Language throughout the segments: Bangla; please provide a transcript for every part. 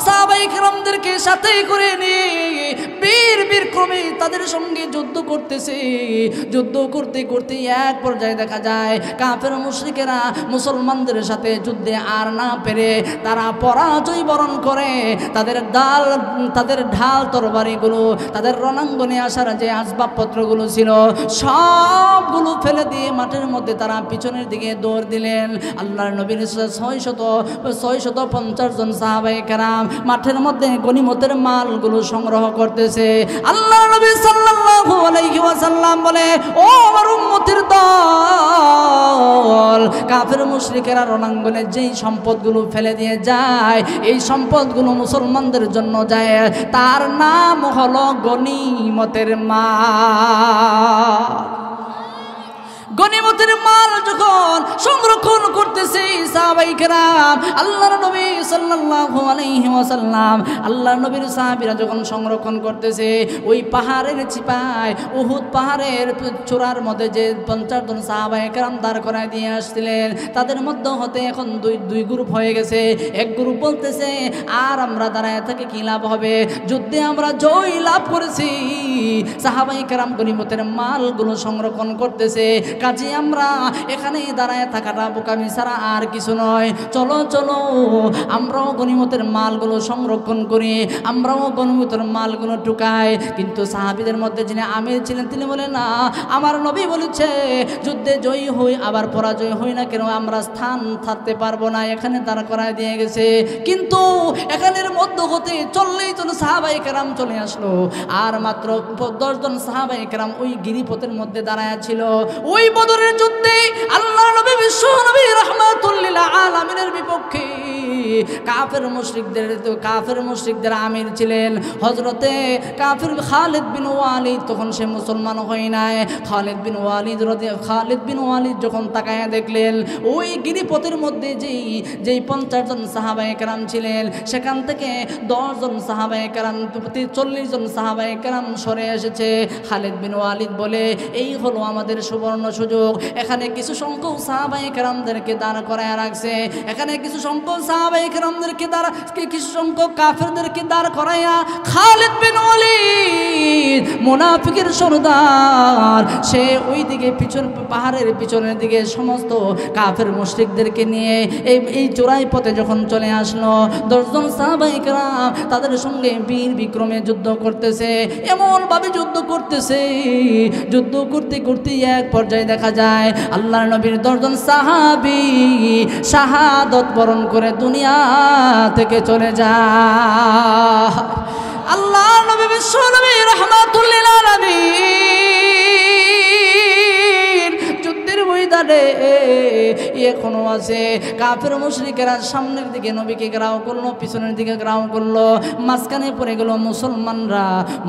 সাহাবায়ে কেরামদেরকে সাথে করে নিয়ে বীর বিক্রমে তাদের সঙ্গে যুদ্ধ করতেছে। যুদ্ধ করতে করতে এক পর্যায়ে দেখা যায় কাফের মুশরিকেরা মুসলমানদের সাথে যুদ্ধে আর না পেরে তারা পরাজয় বরণ করে তাদের ঢাল তরবারিগুলো, তাদের রণাঙ্গনে আসার যে আসবাবপত্রগুলো ছিল সবগুলো ফেলে দিয়ে মাঠের মধ্যে তারা পিছনের দিকে দৌড় দিলেন। আল্লাহর নবীর 650 জন সাহাবায়ে কেরাম মাঠের মধ্যে গনিমতের মালগুলো সংগ্রহ করতেছে। আল্লাহর নবী সাল্লাল্লাহু আলাইহি ওয়াসাল্লাম বলে, ও আমার উম্মতের দল, কাফের মুশরিকেরা রণাঙ্গনে যেই সম্পদগুলো ফেলে দিয়ে যায় এই সম্পদগুলো মুসলমানদের জন্য যায়, তার নাম হলো গনিমতের মাল। গনিমতের মাল যখন সংরক্ষণ করতেছে সাহাবায়ে কেরাম, আল্লাহর নবী সাল্লাল্লাহু আলাইহি ওয়াসাল্লাম, আল্লাহর নবীর সাহাবীরা যখন সংরক্ষণ করতেছে, ওই পাহাড়ের চিপায় উহুদ পাহাড়ের চূড়ার মধ্যে যে 50 জন সাহাবায়ে কেরাম দাঁড় করায় দিয়ে আসছিলেন, তাদের মধ্যে হতে এখন দুই গ্রুপ হয়ে গেছে। এক গ্রুপ বলতেছে, আর আমরা দাঁড়ায় থেকে কি লাভ হবে, যুদ্ধে আমরা জয় লাভ করেছি। সাহাবায়ে কেরাম গনিমতের মালগুলো সংরক্ষণ করতেছে, কাজে আমরা এখানে দাঁড়ায় থাকাটা বোকামি ছাড়া আর কিছু নয়। চলো চলো আমরাও গনিমতের মালগুলো সংরক্ষণ করি, আমরাও গনিমতের মালগুলো ঢুকাই। কিন্তু সাহাবীদের মধ্যে যিনি আমির ছিলেন তিনি বলেন, না, আমার নবী বলেছে যুদ্ধে জয়ী হই আবার পরাজয় হই না কেন আমরা স্থান থাকতে পারবো না, এখানে দাঁড় করায় দিয়ে গেছে। কিন্তু এখানের মধ্যে হতে 40 জন সাহাবায়ে কেরাম চলে আসলো, আর মাত্র 10 জন সাহাবায়ে কেরাম ওই গিরিপথের মধ্যে দাঁড়ায় ছিল। ওই বদরের যুদ্ধে আল্লাহর নবী বিশ্ব নবী রাহমাতুল লিল আলামিনের বিপক্ষে কাফের মুশরিকদের আমির ছিলেন হযরতে কাফির খালিদ বিন ওয়ালিদ। তখন সে মুসলমান হয় নাই। খালিদ বিন ওয়ালিদ যখন তাকায়া দেখলেন ওই গিরিপথের মধ্যে যেই 50 জন সাহাবায়ে কেরাম ছিলেন, সেখান থেকে 10 জন সাহাবায়ে কেরাম 40 জন সাহাবায়ে কেরাম সরে এসেছে। খালিদ বিন ওয়ালিদ বলে, এই হলো আমাদের সুবর্ণ সুযোগ। এখানে কিছু সংখ্যক সাহাবায়ে কেরামদেরকে দাঁড় করায় রাখছে, এখানে কিছু সংখ্যক সাহাবায়ে কেরামদেরকে কিছু সংখ্যক কাফেরদেরকে দাঁড় করাইয়া খালিদ বিন ওয়ালিদ মুনাফিকের সরদার, সে ওই দিকে পাহাড়ের পিছনের দিকে সমস্ত কাফের মুশরিকদেরকে নিয়ে এই চোরাই পথে যখন চলে আসলো, 10 জন সাহাবায়ে কেরাম তাদের সঙ্গে বীর বিক্রমে যুদ্ধ করতেছে। এমনভাবে যুদ্ধ করতেছে, যুদ্ধ করতে করতে এক পর্যায়ে দেখা যায় আল্লাহর নবীর 10 জন সাহাবী শাহাদত বরণ করে দুনিয়া থেকে চলে যায়। আল্লাহর নবী বিশ্ব নবী রাহমাতুল লিল আলামিন যুদ্ধের ময়দানে এখনো আছে। কাফের মুশরিকেরা সামনের দিকে নবীকে ঘেরাও করলো, পিছনের দিকে ঘেরাও করলো, মাঝখানে পড়ে গেল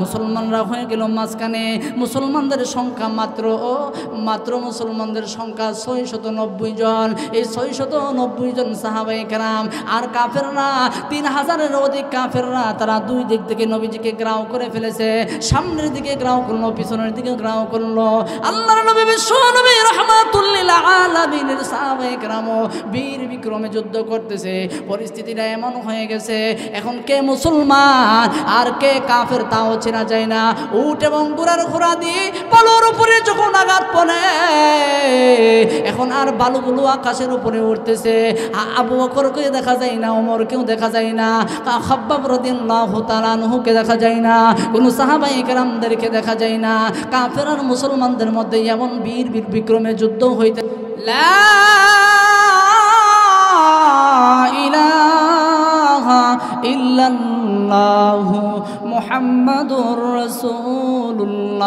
মুসলমানরা হয়ে গেল মাঝখানে। মুসলমানদের সংখ্যা মাত্র মুসলমানদের সংখ্যা 690 জন। এই 690 জন সাহাবায়ে কেরাম আর কাফেররা 3000-এর অধিক কাফেররা তারা দুই দিক থেকে নবীজিকে ঘেরাও করে ফেলেছে। সামনের দিকে ঘেরাও করলো, পিছনের দিকে ঘেরাও করলো। আল্লাহর নবী বিশ্ব নবী রাহমাতুল লিল আলামিনের সাহাবায়ে কেরাম বীর বিক্রমে যুদ্ধ করতেছে। পরিস্থিতিটা এমন হয়ে গেছে, এখন কে মুসলমান আর কে কাফের তাও চেনা যায় না। উট এবং ঘোড়ার ঘোড়া দিয়ে বালুর উপরে যখন আঘাত পড়ে, এখন আর বালুগুলো আকাশের উপরে উঠতেছে। আবু বকরকে দেখা যায় না, ওমরকেও দেখা যায় না, খাব্বাব রাদিয়াল্লাহু তাআলা আনহুকে দেখা যায় না, কোনো সাহাবায়ে কেরামদেরকে দেখা যায় না। কাফের আর মুসলমানদের মধ্যে এমন বীর বিক্রমে যুদ্ধ হইতে লা ইলাহা ইল্লাল্লাহু মুহাম্মাদুর রাসূলুল্লাহ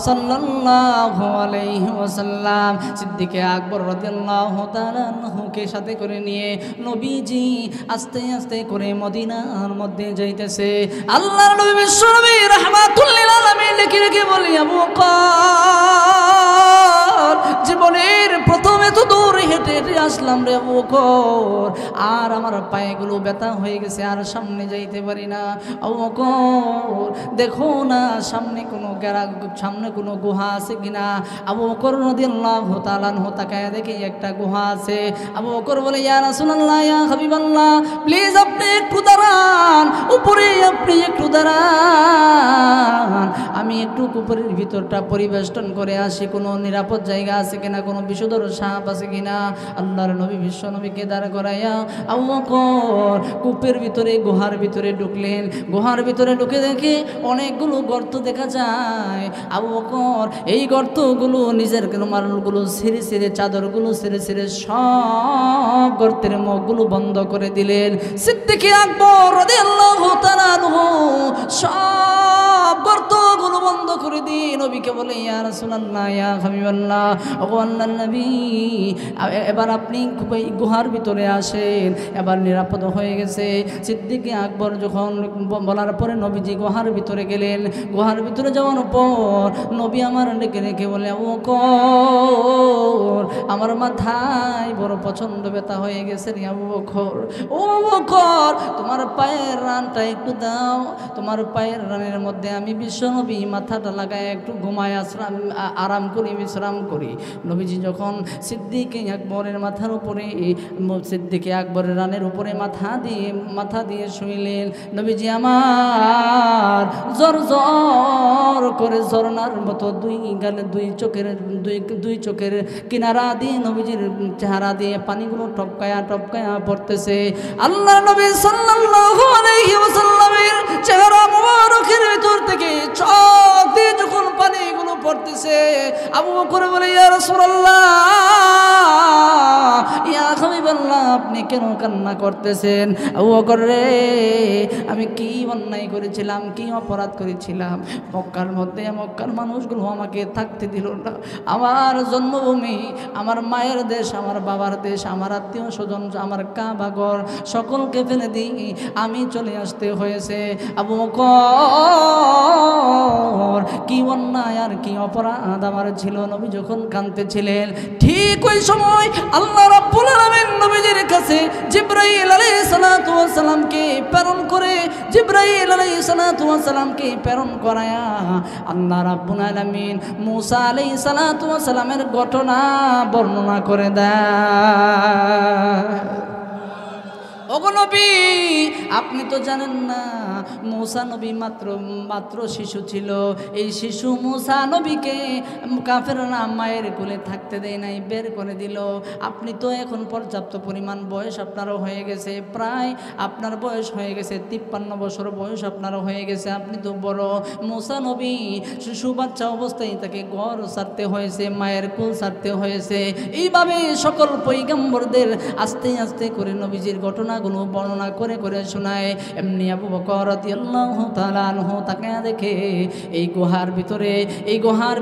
সাল্লাল্লাহু আলাইহি ওয়াসাল্লাম সিদ্দিকে আকবর রাদিয়াল্লাহু তাআলা আনহুকে সাথে করে নিয়ে নবীজি আস্তে আস্তে করে মদিনার মধ্যে যাইতেছে। আল্লাহর নবী বিশ্ব নবী রাহমাতুল লিল আলামিন রেখে বলি, আবু বকর জীবনের প্রথমে তো দূর হেঁটে হেঁটে আসলাম রে আবু বকর, আর আমার পায়েগুলো ব্যথা হয়ে গেছে, আর সামনে যাইতে পারি না। আবু বকর দেখো না সামনে কোনো গুহা আছে কিনা। আবু বকর রাদিয়াল্লাহু তাআলা আনহু তাকায় দেখে একটা গুহা আছে। আবু বকর বলে, ইয়া রাসূলুল্লাহ, ইয়া হাবিবাল্লাহ, প্লিজ আপনি একটু দাঁড়ান, উপরে আপনি একটু দাঁড়ান, আমি একটু উপরের ভিতরটা পরিবেষ্টন করে আসি, কোনো নিরাপদ জায়গা আছে কিনা, কোনো বিষধর সাপ আছে কিনা। আল্লাহর নবী বিশ্ব নবীকে দাঁড় করাইয়া আবু বকর কূপের ভিতরে গুহার ভিতরে ঢুকলেন। গুহার ভিতরে ঢুকে দেখে অনেকগুলো গর্ত দেখা যায়। আবু বকর এই গর্তগুলো নিজের রুমালগুলো ছিঁড়ে ছিঁড়ে, চাদরগুলো ছিঁড়ে ছিঁড়ে সব গর্তের মুখগুলো বন্ধ করে দিলেন। সিদ্দিক আকবর রাদিয়াল্লাহু তাআলা আনহু সব গর্তগুলো বন্ধ করে দিয়ে নবীকে বলে, ইয়া রাসূলুল্লাহ, ইয়া হাবিবাল্লাহ, ওগো আল্লাহর নবী, এবার আপনি গুহার ভিতরে আসেন, এবার নিরাপদ হয়ে গেছে। সিদ্দিক আকবর যখন বলার পরে নবীজি গুহার ভিতরে গেলেন। গুহার ভিতরে যাওয়ার পর নবী আমার ডেকে রেখে বলে, ও বকর, আমার মাথায় বড় প্রচন্ড ব্যথা হয়ে গেছে রে আবু বকর। ও বকর, তোমার পায়ের রানটা একটু দাও, তোমার পায়ের রানের মধ্যে আমি বিশ্বনবী মাথাটা লাগায় একটু ঘুমায় আরাম করি, বিশ্রাম করি। নবীজি যখন সিদ্দিক আকবরের মাথার উপরে, সিদ্দিক আকবরের রানের উপরে মাথা দিয়ে শুইলেন, নবীজি আমার জর জর করে ঝরনার মতো দুই গালে দুই চোখের কিনারা দিয়ে নবীজির চেহারা দিয়ে পানিগুলো টপকায়া টপকায়া পড়তেছে। আল্লাহ নবী সাল্লাল্লাহু আলাইহি ওয়াসাল্লামের চেহারা মুবারকের ভিতর থেকে চোখ দিয়ে যখন পানিগুলো পড়তেছে, আবু বকর বলে, ইয়া রাসূলুল্লাহ, ইয়া হাবিবাল্লাহ, আপনি কেন কান্না করতেছেন? আবু বকর রে, আমি কি অন্যায় করেছিলাম, কি অপরাধ করেছিলাম? মক্কার মধ্যে মক্কার মানুষগুলো আমাকে থাকতে দিল না। আমার জন্মভূমি, আমার মায়ের দেশ, আমার বাবার দেশ, আমার আত্মীয় স্বজন, আমার কাবাঘর সকলকে ফেলে দিই আমি চলে আসতে হয়েছে। আবু বকর, কি অন্যায় আর কি অপরাধ আমার ছিল? নবী যখন কাঁদতেছিলেন, ঠিক ওই সময় আল্লাহ রাব্বুল আলামিন নবীজির কাছে জিবরাইল আলাইহিস সালাতু ওয়াস সালামকে প্রেরণ করে, জিবরাইল আলাইহিস সালাতু ওয়াস সালামকে প্রেরণ করায়া আল্লাহ রাব্বুল আলামিন মূসা আলাইহিস সালাতু ওয়াস সালামের ঘটনা বর্ণনা করে দেয়। ওগো নবী, আপনি তো জানেন না মূসা নবী মাত্র শিশু ছিল। এই শিশু মূসা নবীকে কাফেররা মায়ের কোলে থাকতে দেয় নাই, বের করে দিল। আপনি তো এখন পর্যাপ্ত পরিমাণ বয়স আপনারও হয়ে গেছে, প্রায় আপনার বয়স হয়ে গেছে 53 বছর বয়স আপনারও হয়ে গেছে, আপনি তো বড়। মূসা নবী শিশু বাচ্চা অবস্থায় তাকে ঘর ছাড়তে হয়েছে, মায়ের কোল ছাড়তে হয়েছে। এইভাবে সকল পয়গম্বরদের আস্তে আস্তে করে নবীজির ঘটনা বর্ণনা করে করে শোনায়। এমনি আবু বকর রাদিয়াল্লাহু তাআলা আনহু তাকে দেখে এই গুহার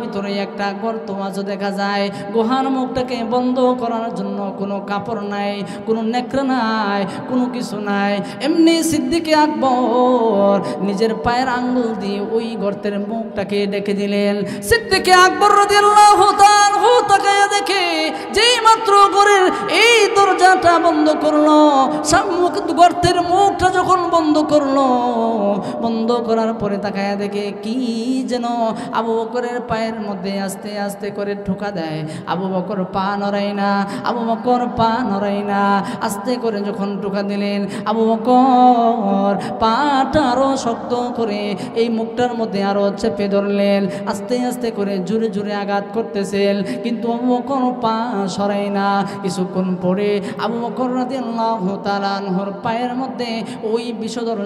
ভিতরে একটা গর্ত মাঝে দেখা যায়। গুহার মুখটাকে বন্ধ করার জন্য কোনো কাপড় নাই, কোনো নেকড়া নাই, কোনো কিছু নাই। এমনি সিদ্দিক আকবর নিজের পায়ের আঙ্গুল দিয়ে ওই গর্তের মুখটাকে ডেকে দিলেন। সিদ্দিক আকবর রাদিয়াল্লাহু তাআলা আনহু তাকে দেখে যেই মাত্র ঘরের এই দরজাটা বন্ধ করলো, গর্তের মুখটা যখন বন্ধ করলো, বন্ধ করার পরে তাকায় দেখে কি যেন আবু বকরের পায়ের মধ্যে আস্তে আস্তে করে ঠোকা দেয়। আবু বকর পা নড়ায় না, আস্তে করে যখন ঠোকা দিলেন, আবু বকর পাটা আরো শক্ত করে এই মুখটার মধ্যে আরো চেপে ধরলেন। আস্তে আস্তে করে জোরে জোরে আঘাত করতেছেন, কিন্তু আবু বকর পা সরায় না। কিছুক্ষণ পরে আবু বকর রাদিয়াল্লাহু তাআলা আনহুর পায়ের মধ্যে ওই বিষধর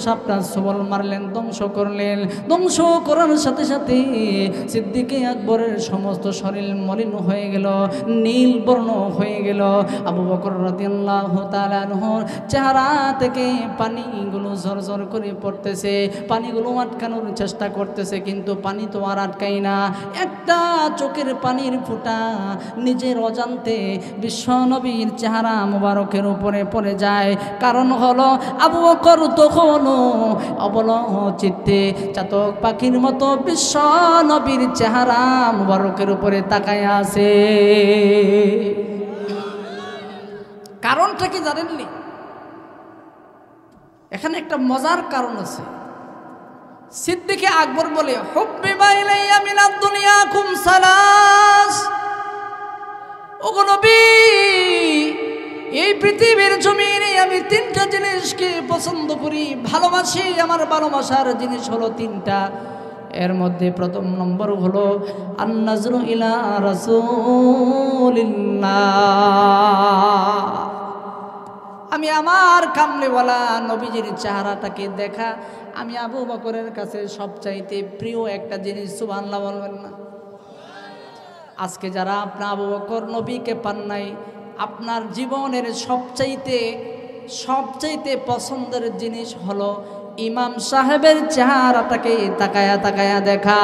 সাপটা সবল মারলেন, ধ্বংস করলেন। ধ্বংস করার সাথে সাথে সিদ্দিক আকবরের সমস্ত শরীর মলিন হয়ে গেল, নীল বর্ণ হয়ে গেল। আবু বকর রাদিয়াল্লাহু তাআলা আনহুর চেহারা থেকে পানিগুলো ঝরঝর করে পড়তেছে, পানিগুলো আটকানোর চেষ্টা করতেছে, কিন্তু পানি তো আর আটকাই না। একটা চোখের পানির ফোঁটা নিজের অজান্তে বিশ্ব নবীর চেহারা মুবারকের উপরে পড়ে যায়। কারণ হলো আবু বকর তখনও অবল চিত্তে চাতক পাখির মতো বিশ্ব নবীর চেহারা মুবারকের উপরে তাকায় আছে। কারণটা কি জানেননি? এখানে একটা মজার কারণ আছে। সিদ্দিকে আকবর বলে, হুব্বিবা ইলাইয়া মিনাদ দুনিয়াকুম সালাস, ওগো নবী, এই পৃথিবীর জমিনে আমি তিনটা জিনিসকে পছন্দ করি, ভালোবাসি। আমার ভালোবাসার জিনিস হলো তিনটা। এর মধ্যে প্রথম নম্বর হলো আন-নাজরু ইলা রাসূলিল্লাহ, আমি আমার কামলেওয়ালা নবীজির চেহারাটাকে দেখা আমি আবু বকরের কাছে সবচাইতে প্রিয় একটা জিনিস। সুবহানাল্লাহ বলবেন না? আজকে যারা আপনার আবু বকর নবীকে পান নাই, আপনার জীবনের সবচাইতে পছন্দের জিনিস হলো ইমাম সাহেবের চেহারাটাকে তাকায়া তাকায়া দেখা।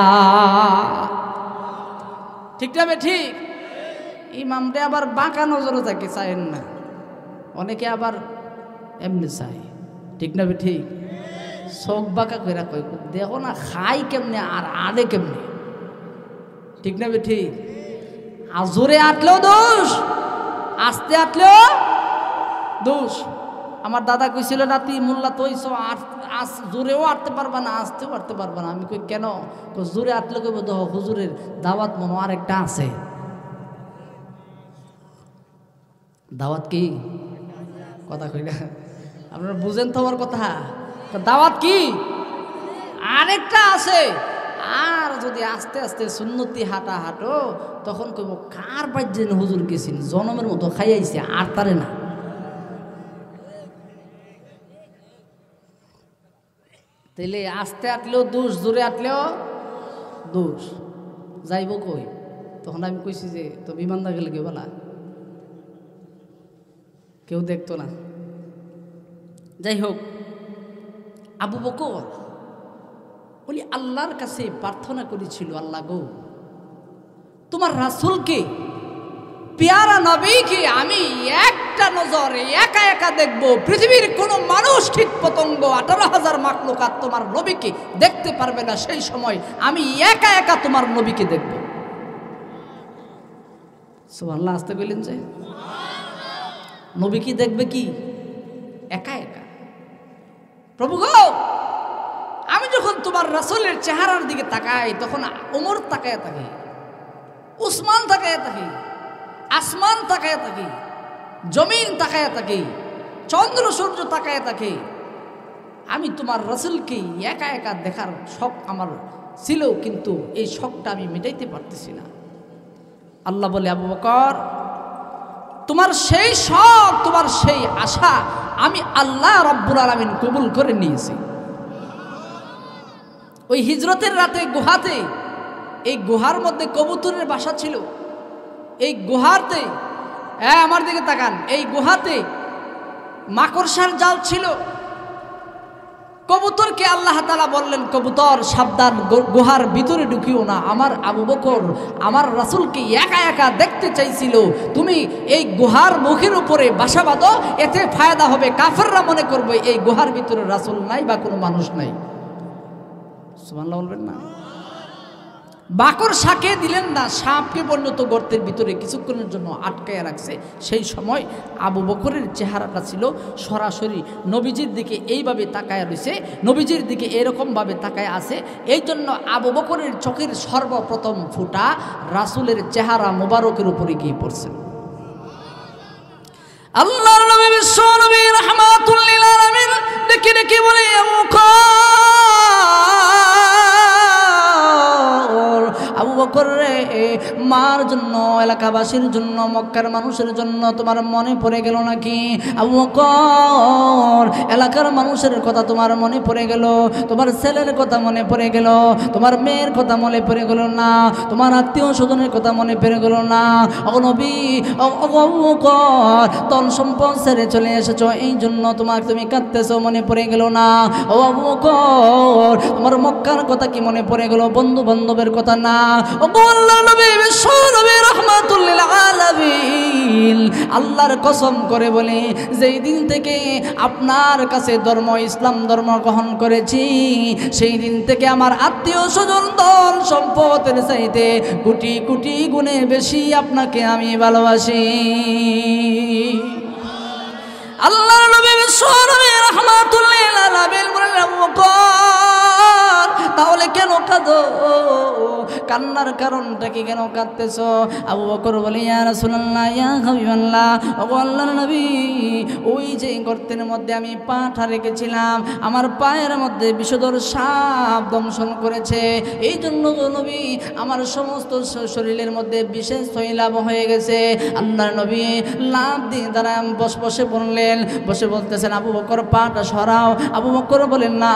ঠিক না? ঠিক। ইমামটা আবার বাঁকা নজরে তাকে চায়েন না, অনেকে আবার এমনি চাই। ঠিক না? ঠিক। চোখ বাঁকা করে কই, দেখো না খাই কেমনে আর আড়ে কেমনে। ঠিক না? ঠিক। আর জোরে আটলেও দোষ, আস্তে আটলেও দোষ। আমার দাদা কইছিল, নাতি মোল্লা তো জোরেও আটতে পারবা না, আসতেও আটতে পারবা না। আমি কই কেন? জোরে আটলে কইব তো হুজুরের দাওয়াত মনে আরেকটা আছে। দাওয়াত কি? কথা কই না আপনারা, বুঝেন তো আমার কথা? দাওয়াত কি? আরেকটা আছে। আর যদি আস্তে আস্তে সুন্নতি হাঁটা হাঁটো, তখন কইব কার বাজ্যেন হুজুর গেছেন, জনমের মতো খাইয়াইছে, আর তারে না। তাইলে আস্তে আটলেও দোষ, জোরে আটলেও দোষ। যাইব কই? তখন আমি কইছি যে তো বিমানদা গেলে কে বলা, কেউ দেখতো না। যাই হোক, আবু বকর বলি আল্লাহর কাছে প্রার্থনা করেছিল, আল্লাহ গো, তোমার রাসূলকে, পেয়ারা নবীকে আমি একটা নজরে একা একা দেখব। পৃথিবীর কোনো মানুষ, কীট পতঙ্গ, 18,000 মাখলুকাত তোমার নবীকে দেখতে পারবে না। সেই সময় আমি একা একা তোমার নবীকে দেখব। সুবহানাল্লাহ আসতে কইলেন যে নবী কি দেখবে? কি একা একা? প্রভু গো, আমি যখন তোমার রাসূলের চেহারার দিকে তাকাই, তখন ওমর তাকায় থাকি, উসমান তাকায় থাকি, আসমান তাকায় থাকি, জমিন তাকায় থাকি, চন্দ্র সূর্য তাকায় থাকে। আমি তোমার রাসূলকে একা একা দেখার শখ আমার ছিল, কিন্তু এই শখটা আমি মেটাইতে পারতেছি না। আল্লাহ বলে, আবু বকর, তোমার সেই শখ, তোমার সেই আশা আমি আল্লাহ রাব্বুল আলামিন কবুল করে নিয়েছি। ওই হিজরতের রাতে গুহাতে, এই গুহার মধ্যে কবুতরের বাসা ছিল। এই গুহাতে, আমার দিকে তাকান, এই গুহাতে মাকড়সার জাল ছিল। কবুতরকে আল্লাহ তাআলা বললেন, কবুতর সাবধান, গুহার ভিতরে ঢুকিও না। আমার আবু বকর আমার রাসূলকে একা একা দেখতে চাইছিল, তুমি এই গুহার মুখের উপরে বাসা বাঁধো, এতে ফায়দা হবে। কাফেররা মনে করবে এই গুহার ভিতরে রাসূল নাই বা কোনো মানুষ নাই। সুবহানাল্লাহ বলবেন না? বাকর সাকে দিলেন না, সাপকে পর্যন্ত গর্তের ভিতরে কিছুক্ষণের জন্য আটকায় রাখছে। সেই সময় আবু বকরের চেহারাটা ছিল সরাসরি নবীজির দিকে এইভাবে তাকায় রয়েছে, নবীজির দিকে এরকমভাবে তাকায় আছে। এই জন্য আবু বকরের চোখের সর্বপ্রথম ফুটা রাসূলের চেহারা মোবারকের উপরে গিয়ে পড়ছে। আল্লাহর নবী বিশ্ব নবী রাহমাতুল লিল আলামিন ডেকে ডেকে বলে, আবু বকর রে, মার জন্য, এলাকাবাসীর জন্য, মক্কার মানুষের জন্য তোমার মনে পড়ে গেল নাকি? আবু বকর, এলাকার মানুষের কথা তোমার মনে পড়ে গেল, তোমার ছেলের কথা মনে পড়ে গেল, তোমার মেয়ের কথা মনে পড়ে গেল না, তোমার আত্মীয় স্বজনের কথা মনে পড়ে গেল না? ও নবী, আবু বকর, ধন সম্পদ ছেড়ে চলে এসেছো, এই জন্য তুমি কাঁদতেছো, মনে পড়ে গেল না? ও আবু বকর, তোমার মক্কার কথা কি মনে পড়ে গেল? বন্ধু বান্ধবের কথা না, ও আল্লাহর নবী বিশ্ব নবী রাহমাতুল লিল আলামিন, আল্লাহর কসম করে বলে যেই দিন থেকে আপনার কাছে ধর্ম ইসলাম ধর্ম গ্রহণ করেছি সেই দিন থেকে আমার আত্মীয় স্বজন ধন সম্পদের চাইতে কোটি কোটি গুণে বেশি আপনাকে আমি ভালোবাসি। আল্লাহর নবী বিশ্ব নবী রাহমাতুল লিল আলামিন বলেন, আবু বকর তাহলে কেন কাঁদো? কান্নার কারণটা কি, কেন কাঁদতেছো? আবু বকর বলে, ইয়া রাসূলুল্লাহ ইয়া হাবিবাল্লাহ, ওগো আল্লাহর নবী, ওই যে গর্তের মধ্যে আমি পাটা রেখেছিলাম আমার পায়ের মধ্যে বিষধর সাপ দংশন করেছে, এই জন্য নবী আমার সমস্ত শরীরের মধ্যে বিশেষ তৈলাভ হয়ে গেছে। আল্লাহর নবী লাভ দিয়ে দাঁড়ায় বসে বললেন, বসে বলতেছেন, আবু বকর পাটা সরাও। আবু বকর বলেন, না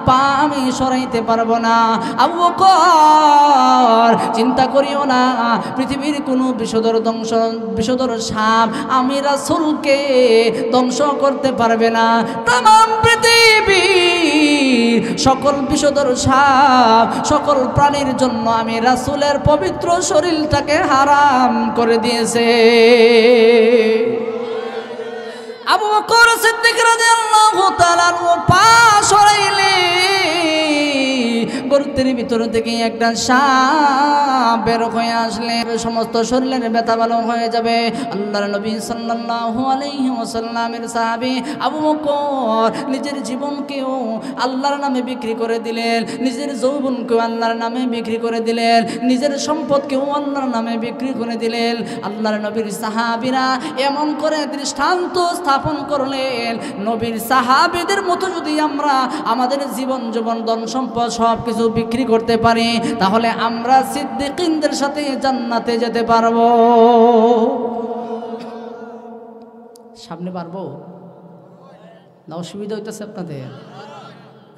পা আমি সরাইতে পারবো না। আবু বকর চিন্তা করিও না, পৃথিবীর কোনো বিষধর সাপ আমি রাসূলকে ধ্বংস করতে পারবে না। তামাম পৃথিবী সকল বিষধর সাপ সকল প্রাণীর জন্য আমি রাসূলের পবিত্র শরীরটাকে হারাম করে দিয়েছে। আবু বকর সিদ্দিক রাদিয়াল্লাহু তাআলা পা সরাইলে গর্তের ভিতর থেকে একটা সাপ বের হয়ে আসলে সমস্ত শরীরের ব্যথা ভালো হয়ে যাবে। আল্লাহর নবী সাল্লাল্লাহু আলাইহি ওয়াসাল্লামের সাহাবী আবু বকর নিজের জীবনকেও আল্লাহর নামে বিক্রি করে দিলেন, নিজের যৌবনকেও আল্লাহর নামে বিক্রি করে দিলেন, নিজের সম্পদকেও আল্লাহর নামে বিক্রি করে দিলেন। আল্লাহর নবীর সাহাবীরা এমন করে দৃষ্টান্ত স্থাপন করলেন, নবীর সাহাবীদের মতো যদি আমরা আমাদের জীবন ধন সম্পদ সব কিছু বিক্রি করতে পারি তাহলে আমরা সিদ্দিকিনদের সাথে জান্নাতে যেতে পারবো। সামনে পারবো না? অসুবিধা হইতেছে আপনাদের?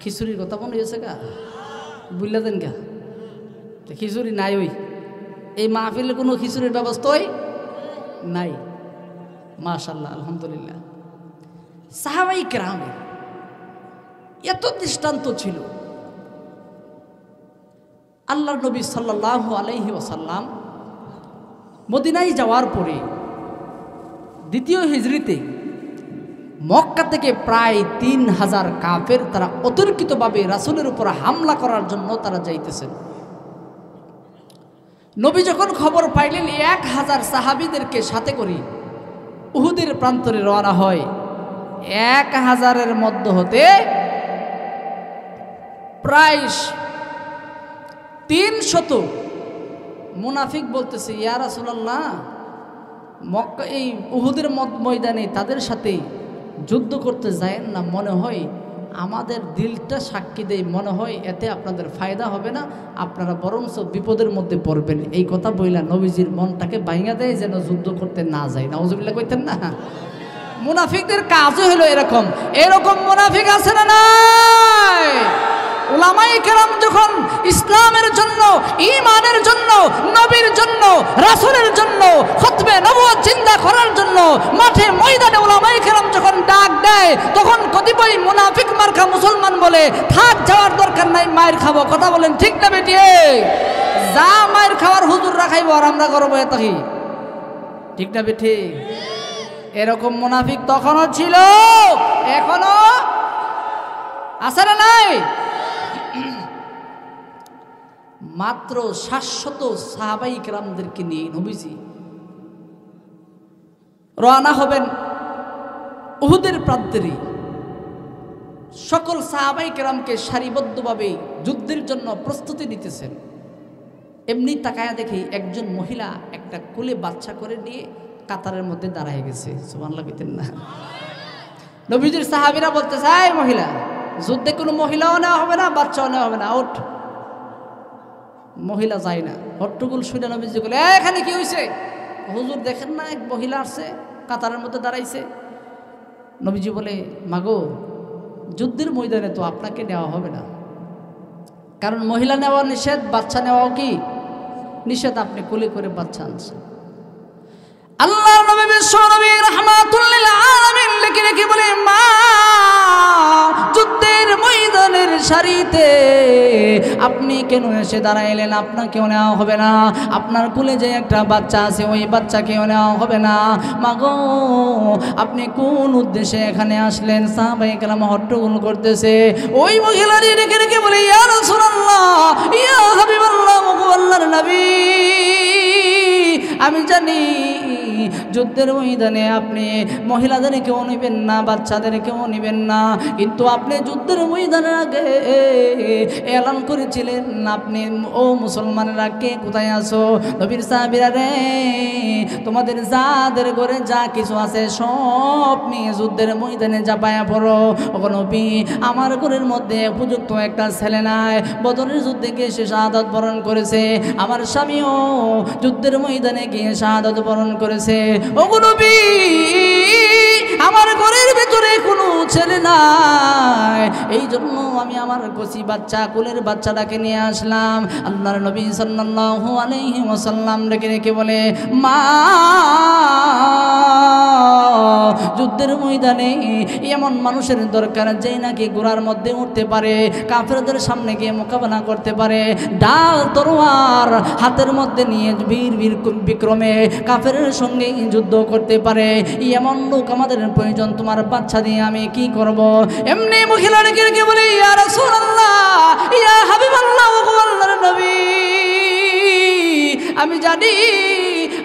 খিচুড়ির কথা মনে হয়েছে গা? বুঝলে দেন গা? খিচুড়ি নাই, ওই এই মাহফিলে কোনো খিচুড়ির ব্যবস্থাই নাই। মাশাআল্লাহ, আলহামদুলিল্লাহ। সাহাবায়ে কেরামের এত দৃষ্টান্ত ছিল। আল্লাহর নবী সাল্লাল্লাহু আলাইহি ওয়াসাল্লাম মদিনায় যাওয়ার পরে দ্বিতীয় হিজরিতে মক্কা থেকে প্রায় 3000 কাফের তারা অতর্কিতভাবে রাসূলের উপর হামলা করার জন্য তারা যাইতেছেন। নবী যখন খবর পাইলেন 1000 সাহাবীদেরকে সাথে করে উহুদের প্রান্তরে রওনা হয়। 1000-এর মধ্য হতে প্রায় 300 মুনাফিক বলতেছে, ইয়া রাসূলুল্লাহ, মক্কা এই উহুদের ময়দানে তাদের সাথে যুদ্ধ করতে যায় না, মনে হয় আমাদের দিলটা সাক্ষী দেয়, মনে হয় এতে আপনাদের ফায়দা হবে না, আপনারা বরঞ্চ বিপদের মধ্যে পড়বেন। এই কথা বইলা নবীজির মনটাকে ভাঙা দেয় যেন যুদ্ধ করতে না যায়। নাউজুবিল্লাহ কইতেন না? মুনাফিকদের কাজই হলো এরকম। এরকম মুনাফিক আছে না নাই? উলামায়ে কেরাম যখন ইসলামের জন্য, ঈমানের জন্য, নবীর জন্য, রাসূলের জন্য, খতমে নবুয়ত জিন্দা করার জন্য মাঠে ময়দানে উলামায়ে কেরাম যখন ডাক দেয় তখন কতিপয় মুনাফিক মার্কা মুসলমান বলে, থাক যাওয়ার দরকার নাই, মায়ের খাবো। কথা বলেন ঠিক না বেটি? যা মায়ের খাওয়ার হুজুর রাখাইবো আর আমরা করবো এতই, ঠিক না বেটি? এরকম মুনাফিক তখনও ছিল, এখনো আছে না নাই? মাত্র 700 সাহাবায়ে কেরামদেরকে নিয়ে নবীজি রওনা হবেন উহুদের প্রান্তরে। সকল সাহাবায়ে কেরামকে সারিবদ্ধভাবে যুদ্ধের জন্য প্রস্তুতি নিতেছেন। এমনি তাকায়া দেখি একজন মহিলা একটা কোলে বাচ্চা করে নিয়ে কাতারের মধ্যে দাঁড়ায় গেছে। সুবহানাল্লাহ কইতেন না? নবীজির সাহাবীরা বলতেছে, এই মহিলা, যুদ্ধে কোনো মহিলাও নেওয়া হবে না, বাচ্চাও নেওয়া হবে না, ওঠ। মহিলা যায় না। হট্টগোল শুনে নবীজি বলে, এখানে কি হয়েছে? হুজুর দেখেন না এক মহিলা আসছে, কাতারের মধ্যে দাঁড়াইছে। নবীজি বলে, মাগো, যুদ্ধের ময়দানে তো আপনাকে নেওয়া হবে না, কারণ মহিলা নেওয়া নিষেধ, বাচ্চা নেওয়াও কি নিষেধ। আপনি কোলে করে বাচ্চা আনছেন। আল্লাহর নবী বিশ্ব নবী রাহমাতুল লিল আলামিন লিখে বলে, মা, যুদ্ধের ময়দানের সারিতে আপনি কেন এসে দাঁড়াইলেন? আপনাকেও নেওয়া হবে না। আপনার কোলে যে একটা বাচ্চা আছে ওই বাচ্চাকেও নেওয়া হবে না। মাগো আপনি কোন উদ্দেশ্যে এখানে আসলেন? সাহাবায়ে কেরাম হট্টগোল করতেছে। ওই মহিলাটি ডেকে ডেকে বলে, ইয়া রাসূলুল্লাহ, ইয়া হাবিবাল্লাহ, ওগো আল্লাহর নবী, আমি জানি যুদ্ধের ময়দানে আপনি মহিলাদেরকেও নেবেন না, বাচ্চাদেরকেও নেবেন না, কিন্তু আপনি যুদ্ধের ময়দানের আগে এলান করেছিলেন আপনি, ও মুসলমানেরা কে কোথায় আছো? নবীর সাহাবীরা রে, তোমাদের যাদের ঘরে যা কিছু আছে সব নিয়ে যুদ্ধের ময়দানে ঝাঁপায়া পড়ো। ওগো নবী, আমার ঘরের মধ্যে উপযুক্ত একটা ছেলে নাই, বদরের যুদ্ধে গিয়ে সে শাহাদাত বরণ করেছে, আমার স্বামীও যুদ্ধের ময়দানে গিয়ে শাহাদাত বরণ করেছে। ওগো নবী, আমার ঘরের ভিতরে কোনো ছেলে নাই, এই জন্য আমি আমার কচি বাচ্চা, কোলের বাচ্চাটাকে নিয়ে আসলাম। আল্লাহর নবী সাল্লাল্লাহু আলাইহি ওয়াসাল্লাম ডেকে ডেকে বলে, মা, যুদ্ধের ময়দানে এমন মানুষের দরকার যেই নাকি ঘোড়ার মধ্যে উঠতে পারে, কাফেরদের সামনে গিয়ে মোকাবেলা করতে পারে, ডাল তরোয়ার হাতের মধ্যে নিয়ে বীর বীর বিক্রমে কাফেরের সঙ্গে যুদ্ধ করতে পারে, এমন লোক আমাদের প্রয়োজন। তোমার বাচ্চা দিয়ে আমি কি করব? এমনি মহিলা ডেকে ডেকে বলে, ইয়া রাসূলুল্লাহ, ইয়া হাবিবাল্লাহ, ওগো আল্লাহর নবী, আমি জানি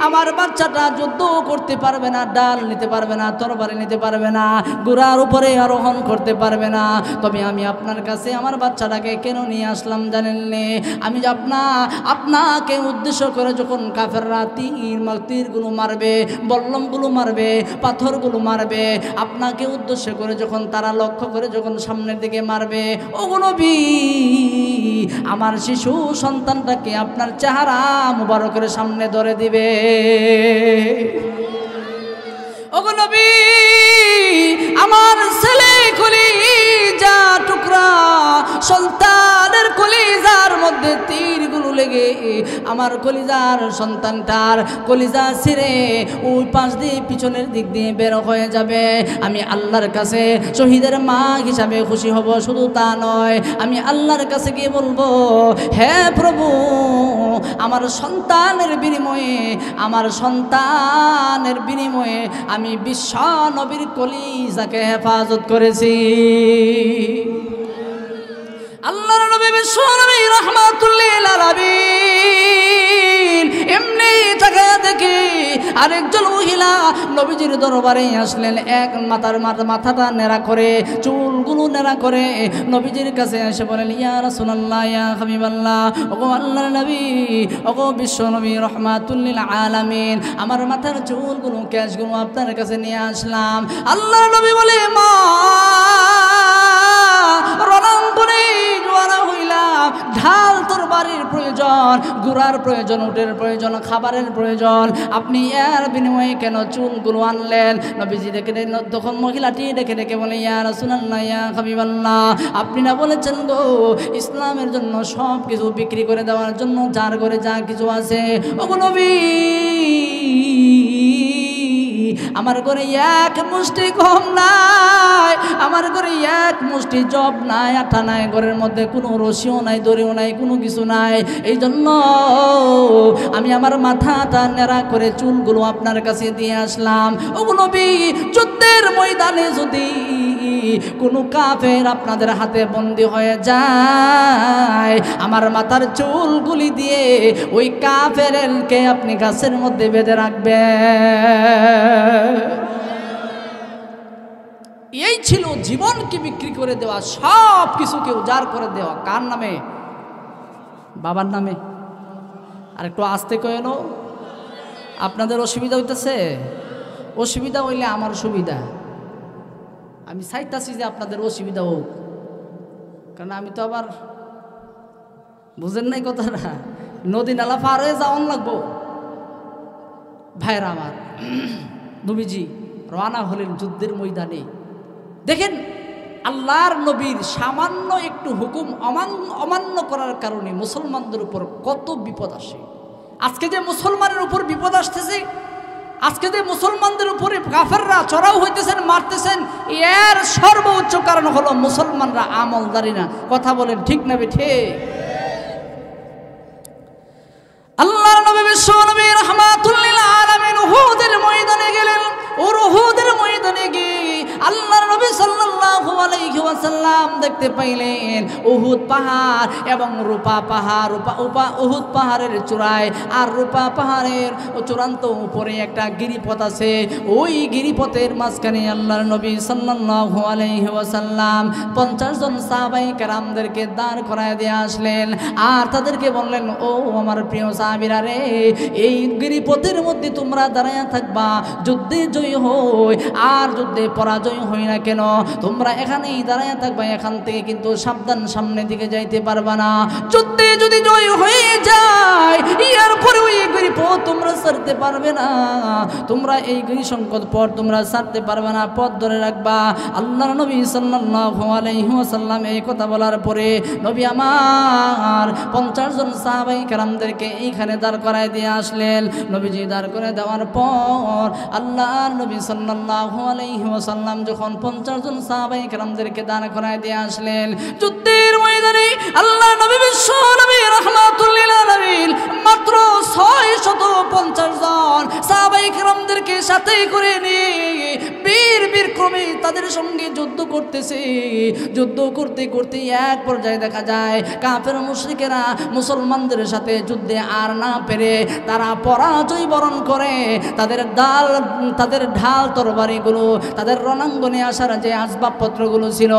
আমার বাচ্চাটা যুদ্ধ করতে পারবে না, ডাল নিতে পারবে না, তরবারি নিতে পারবে না, ঘোড়ার উপরে আরোহণ করতে পারবে না, তবে আমি আপনার কাছে আমার বাচ্চাটাকে কেন নিয়ে আসলাম জানেননি? আমি যে আপনাকে উদ্দেশ্য করে যখন কাফেররা তীরগুলো মারবে, বল্লমগুলো মারবে, পাথরগুলো মারবে, আপনাকে উদ্দেশ্য করে যখন তারা লক্ষ্য করে যখন সামনের দিকে মারবে, ওগো নবী, আমার শিশু সন্তানটাকে আপনার চেহারা মুবারকের সামনে ধরে দিবে। ওগো নবী, আমার ছেলে কলিজা টুকরা সন্তানের কলিজার মধ্যে তীরগুলো লেগে আমার কলিজার সন্তানটার কলিজা ছিঁড়ে ওই পাশ দিয়ে পিছনের দিক দিয়ে বের হয়ে যাবে। আমি আল্লাহর কাছে শহীদের মা হিসাবে খুশি হব। শুধু তা নয়, আমি আল্লাহর কাছে গিয়ে বলবো, হে প্রভু, আমার সন্তানের বিনিময়ে আমি বিশ্ব নবীর কলিজাকে হেফাজত করেছি। আল্লাহর নবী বিশ্ব নবী রাহমাতুল লিল আলামিন এমনি তাকায়া দেখে আরেকজন মহিলা নবীজির দরবারে আসলেন। এক মাথাটা নেড়া করে, চুলগুলো নেড়া করে নবীজির কাছে এসে বলেন, ইয়া রাসূলুল্লাহ, ইয়া হাবিবাল্লাহ, ওগো আল্লাহর নবী, ওগো বিশ্ব নবী রাহমাতুল লিল আলামিন, আমার মাথার চুলগুলো, কেশগুলো আপনার কাছে নিয়ে আসলাম। আল্লাহর নবী বলে, মা, রণাঙ্গনে জোয়ারা হইলাম, ঢাল তরবারির প্রয়োজন, ঘোড়ার প্রয়োজন, উটের প্রয়োজন, খাবারের প্রয়োজন, আপনি এর বিনিময়ে কেন চুলগুলো আনলেন? নবীজি দেখে তখন মহিলাটি ডেকে ডেকে বলে, ইয়া রাসূলুল্লাহ, ইয়া হাবিবাল্লাহ, আপনি না বলেছেন গো ইসলামের জন্য সব কিছু বিক্রি করে দেওয়ার জন্য, যার ঘরে যা কিছু আছে। ওগো নবী, আমার ঘরে এক মুষ্টি গম নাই, আমার ঘরে এক মুষ্টি জব নাই, আটা নাই, ঘরের মধ্যে কোনো রশিও নাই, দড়িও নাই, কোনো কিছু নাই। এই জন্য আমি আমার মাথাটা নেড়া করে চুলগুলো আপনার কাছে দিয়ে আসলাম। ওগো নবী, যুদ্ধের ময়দানে যদি কোনো কাফের আপনাদের হাতে বন্দী হয়ে যায়, আমার মাথার চুলগুলি দিয়ে ওই কাফেরকে আপনি গাছের মধ্যে বেঁধে রাখবেন। এই ছিল জীবনকে বিক্রি করে দেওয়া, সব কিছুকে উজাড় করে দেওয়া। কার নামে? বাবার নামে। আর একটু আস্তে কয়েন, আপনাদের অসুবিধা হইতেছে? অসুবিধা হইলে আমার সুবিধা, আমি চাইতাছি যে আপনাদের অসুবিধা হোক, কারণ আমি তো আবার, বুঝেন নাই কথাটা, নদী নালা পার হয়ে যাওয়ান লাগবো। ভাইরা আমার, নবীজি রওনা হলেন যুদ্ধের ময়দানে। দেখেন, আল্লাহর নবীর সামান্য একটু হুকুম অমান্য করার কারণে মুসলমানদের উপর কত বিপদ আসে। আজকে যে মুসলমানের উপর বিপদ আসতেছে, আজকে যে মুসলমানদের উপরে কাফেররা চড়াও হইতেছেন, মারতেছেন, এর সর্বোচ্চ কারণ হলো মুসলমানরা আমলদারি না। কথা বলেন ঠিক না বেঠে? আল্লাহর নবী বিশ্ব নবী রাহমাতুল লিল আলামিন উহুদের ময়দানে গেলেন। ওর উহুদের ময়দানে গিয়ে আল্লাহর নবী সাল্লাল্লাহু আলাইহি ওয়াসাল্লাম দেখতে পাইলেন উহুদ পাহাড় এবং রূপা পাহাড়। উহুদ পাহাড়ের চূড়ায় আর রূপা পাহাড়ের চূড়ান্ত উপরে একটা গিরিপথ আছে। ওই গিরিপথের মাঝখানে আল্লাহর নবী সাল্লাল্লাহু আলাইহি ওয়াসাল্লাম 50 জন সাহাবায়ে কেরামদেরকে দাঁড় করায় দিয়ে আসলেন আর তাদেরকে বললেন, ও আমার প্রিয় সাহাবীরা রে, এই গিরিপথের মধ্যে তোমরা দাঁড়ায়া থাকবা, যুদ্ধে জয়ী হই আর যুদ্ধে পরাজয় হই না কেন তোমরা এখানেই দাঁড়ায়া থাকবা, এখান থেকে কিন্তু সাবধান সামনের দিকে যাইতে পারবা না। যুদ্ধে যদি জয় হয়ে যায় এরপরে ওই গিরিপথ তোমরা ছাড়তে পারবে না, তোমরা এই গিরি সংকট পথ তোমরা ছাড়তে পারবে না, পথ ধরে রাখবা। আল্লাহর নবী সাল্লাল্লাহু আলাইহি ওয়াসাল্লাম এই কথা বলার পরে নবী আমার 50 জন সাহাবায়ে কেরামদেরকে এইখানে দাঁড় করায় দিয়ে আসলেন। নবীজি দাঁড় করে দেওয়ার পর আল্লাহর নবী সাল্লাল্লাহু আলাইহি ওয়াসাল্লাম যখন 50 জন সাহাবায়ে কেরামদেরকে দাঁড় করায় দিয়ে আসলেন যুদ্ধের ময়দানে, আল্লাহর নবী বিশ্ব নবী রাহমাতুল লিল আলামিন মাত্র 650 জন সাহাবায়ে কেরামদেরকে সাথে করে নিয়ে বীর বিক্রমে তাদের সঙ্গে যুদ্ধ করতেছে। যুদ্ধ করতে করতে এক পর্যায়ে দেখা যায় কাফের মুশরিকেরা মুসলমানদের সাথে যুদ্ধে আর না পেরে তারা পরাজয় বরণ করে তাদের ঢাল তরবারিগুলো, তাদের রণাঙ্গনে আসার যে আসবাবপত্রগুলো ছিল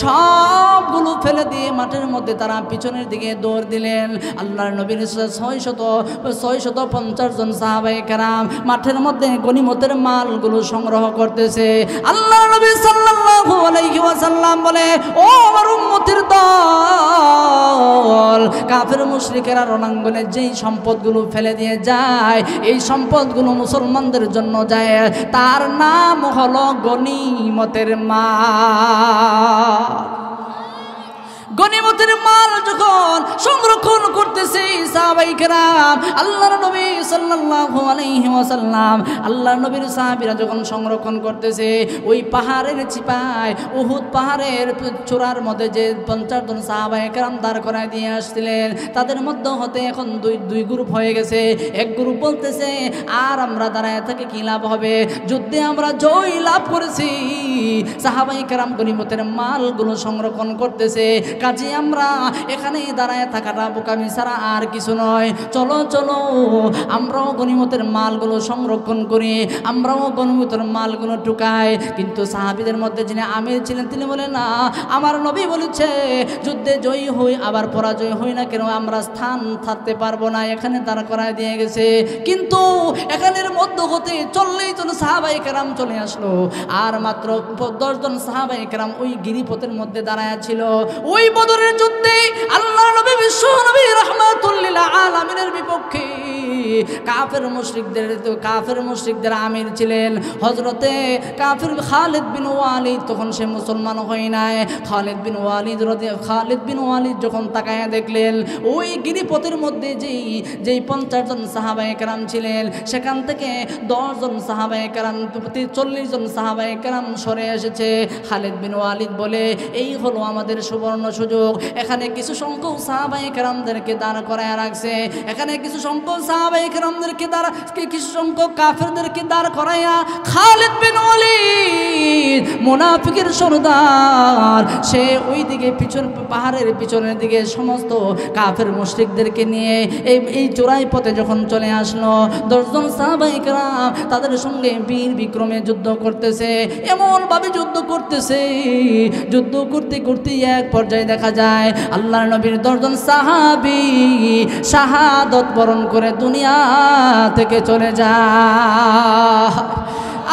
সবগুলো ফেলে দিয়ে মাঠের মধ্যে তারা পিছনের দিকে দৌড় দিলেন। আল্লাহর নবীর 650 জন সাহাবায়ে কেরাম মাঠের মধ্যে গনিমতের মালগুলো সংগ্রহ করতেছে। আল্লাহর নবী সাল্লাল্লাহু আলাইহি ওয়াসাল্লাম বলে, ও আমার উম্মতের দল, কাফের মুশরিকেরা রণাঙ্গনে যেই সম্পদগুলো ফেলে দিয়ে যায় এই সম্পদগুলো মুসলমানদের জন্য যায়, তার নাম হলো গনিমতের মাল। গনিমতের মাল যখন সংরক্ষণ করতেছে সাহাবায়ে কেরাম, আল্লাহর নবী সাল্লাল্লাহু আলাইহি ওয়াসাল্লাম আল্লাহর নবীর সাহাবীরা যখন সংরক্ষণ করতেছে ওই পাহাড়ের চিপায় উহুদ পাহাড়ের চূড়ার মধ্যে যে 50 জন সাহাবায়ে কেরাম দাঁড় করায় দিয়ে আসছিলেন তাদের মধ্যে হতে এখন দুই গ্রুপ হয়ে গেছে। এক গ্রুপ বলতেছে, আর আমরা দাঁড়ায় থেকে কি লাভ হবে, যুদ্ধে আমরা জয় লাভ করেছি। সাহাবায়ে কেরাম গনিমতের মালগুলো সংরক্ষণ করতেছে, কাজে আমরা এখানে দাঁড়ায় থাকাটা বোকামি ছাড়া আর কিছু নয়। চলো চলো আমরাও গনিমতের মালগুলো সংরক্ষণ করি, আমরাও গনিমতের মালগুলো টুকাই। কিন্তু সাহাবীদের মধ্যে যিনি আমির ছিলেন তিনি বলেন, না, আমার নবী বলেছে যুদ্ধে জয়ী হই আবার পরাজয় হই না কেন আমরা স্থান থাকতে পারবো না, এখানে দাঁড় করায় দিয়ে গেছে। কিন্তু এখানের মধ্য হতে 40 জন সাহাবায়ে কেরাম চলে আসলো আর মাত্র 10 জন সাহাবায়ে কেরাম ওই গিরিপথের মধ্যে দাঁড়ায় ছিল। ওই বদরের যুদ্ধে আল্লাহর নবী বিশ্ব নবী রাহমাতুল লিল আলামিনের বিপক্ষে কাফের মুশরিকদের আমির ছিলেন হযরতে কাফির খালিদ বিন ওয়ালিদ। তখন সে মুসলমান হয় নাই। খালিদ বিন ওয়ালিদ যখন তাকায়া দেখলেন ওই গিরিপথের মধ্যে যেই 50 জন সাহাবায়ে কেরাম ছিলেন সেখান থেকে 10 জন সাহাবায়ে কেরাম 40 জন সাহাবায়ে কেরাম সরে এসেছে। খালিদ বিন ওয়ালিদ বলে, এই হলো আমাদের সুবর্ণ সুযোগ। এখানে কিছু সংখ্যক সাহাবায়ে কেরামদেরকে দাঁড় করায় রাখছে, এখানে কিছু সংখ্যক সাহাবায়ে কেরামদেরকে কিছু সংখ্যক কাফেরদেরকে দাঁড় করাইয়া খালিদ বিন ওয়ালিদ মুনাফিকের সরদার সে ওই দিকে পাহাড়ের পিছনের দিকে সমস্ত কাফের মুশরিকদেরকে নিয়ে এই চোরাই পথে যখন চলে আসলো 10 জন সাহাবায়ে কেরাম তাদের সঙ্গে বীর বিক্রমে যুদ্ধ করতেছে, এমন ভাবে যুদ্ধ করতেছে, যুদ্ধ করতে করতে এক পর্যায়ে দেখা যায় আল্লাহর নবীর 10 জন সাহাবী শাহাদত বরণ করে দুনিয়া থেকে চলে যায়।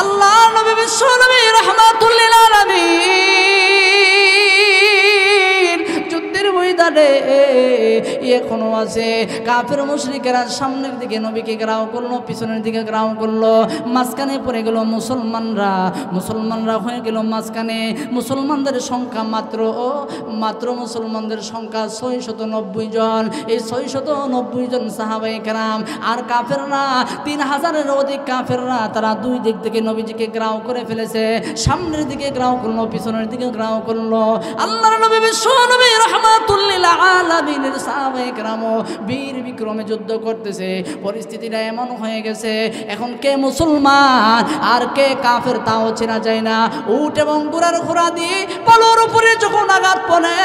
আল্লাহর নবী বিশ্ব নবী রাহমাতুল লিল আলামিন যুদ্ধের ময়দানে এখনো আছে। কাফের মুশরিকেরা সামনের দিকে নবীকে ঘেরাও করলো, পিছনের দিকে ঘেরাও করলো, মাঝখানে পড়ে গেল মুসলমানরা হয়ে গেল মাঝখানে। মুসলমানদের সংখ্যা মাত্র মুসলমানদের সংখ্যা 690 জন। এই 690 জন সাহাবায়ে কেরাম আর কাফেররা 3000-এর অধিক কাফেররা তারা দুই দিক থেকে নবীজিকে ঘেরাও করে ফেলেছে। সামনের দিকে ঘেরাও করলো, পিছনের দিকে ঘেরাও করলো। আল্লাহর নবী বিশ্ব নবী রাহমাতুল লিল আলামিনের সাহাবায়ে কেরাম বীর বিক্রমে যুদ্ধ করতেছে। পরিস্থিতিটা এমন হয়ে গেছে, এখন কে মুসলমান আর কে কাফের তাও চেনা যায় না। উট এবং ঘোড়ার ঘোড়া দিয়ে বালুর উপরে যখন আঘাত পড়ে,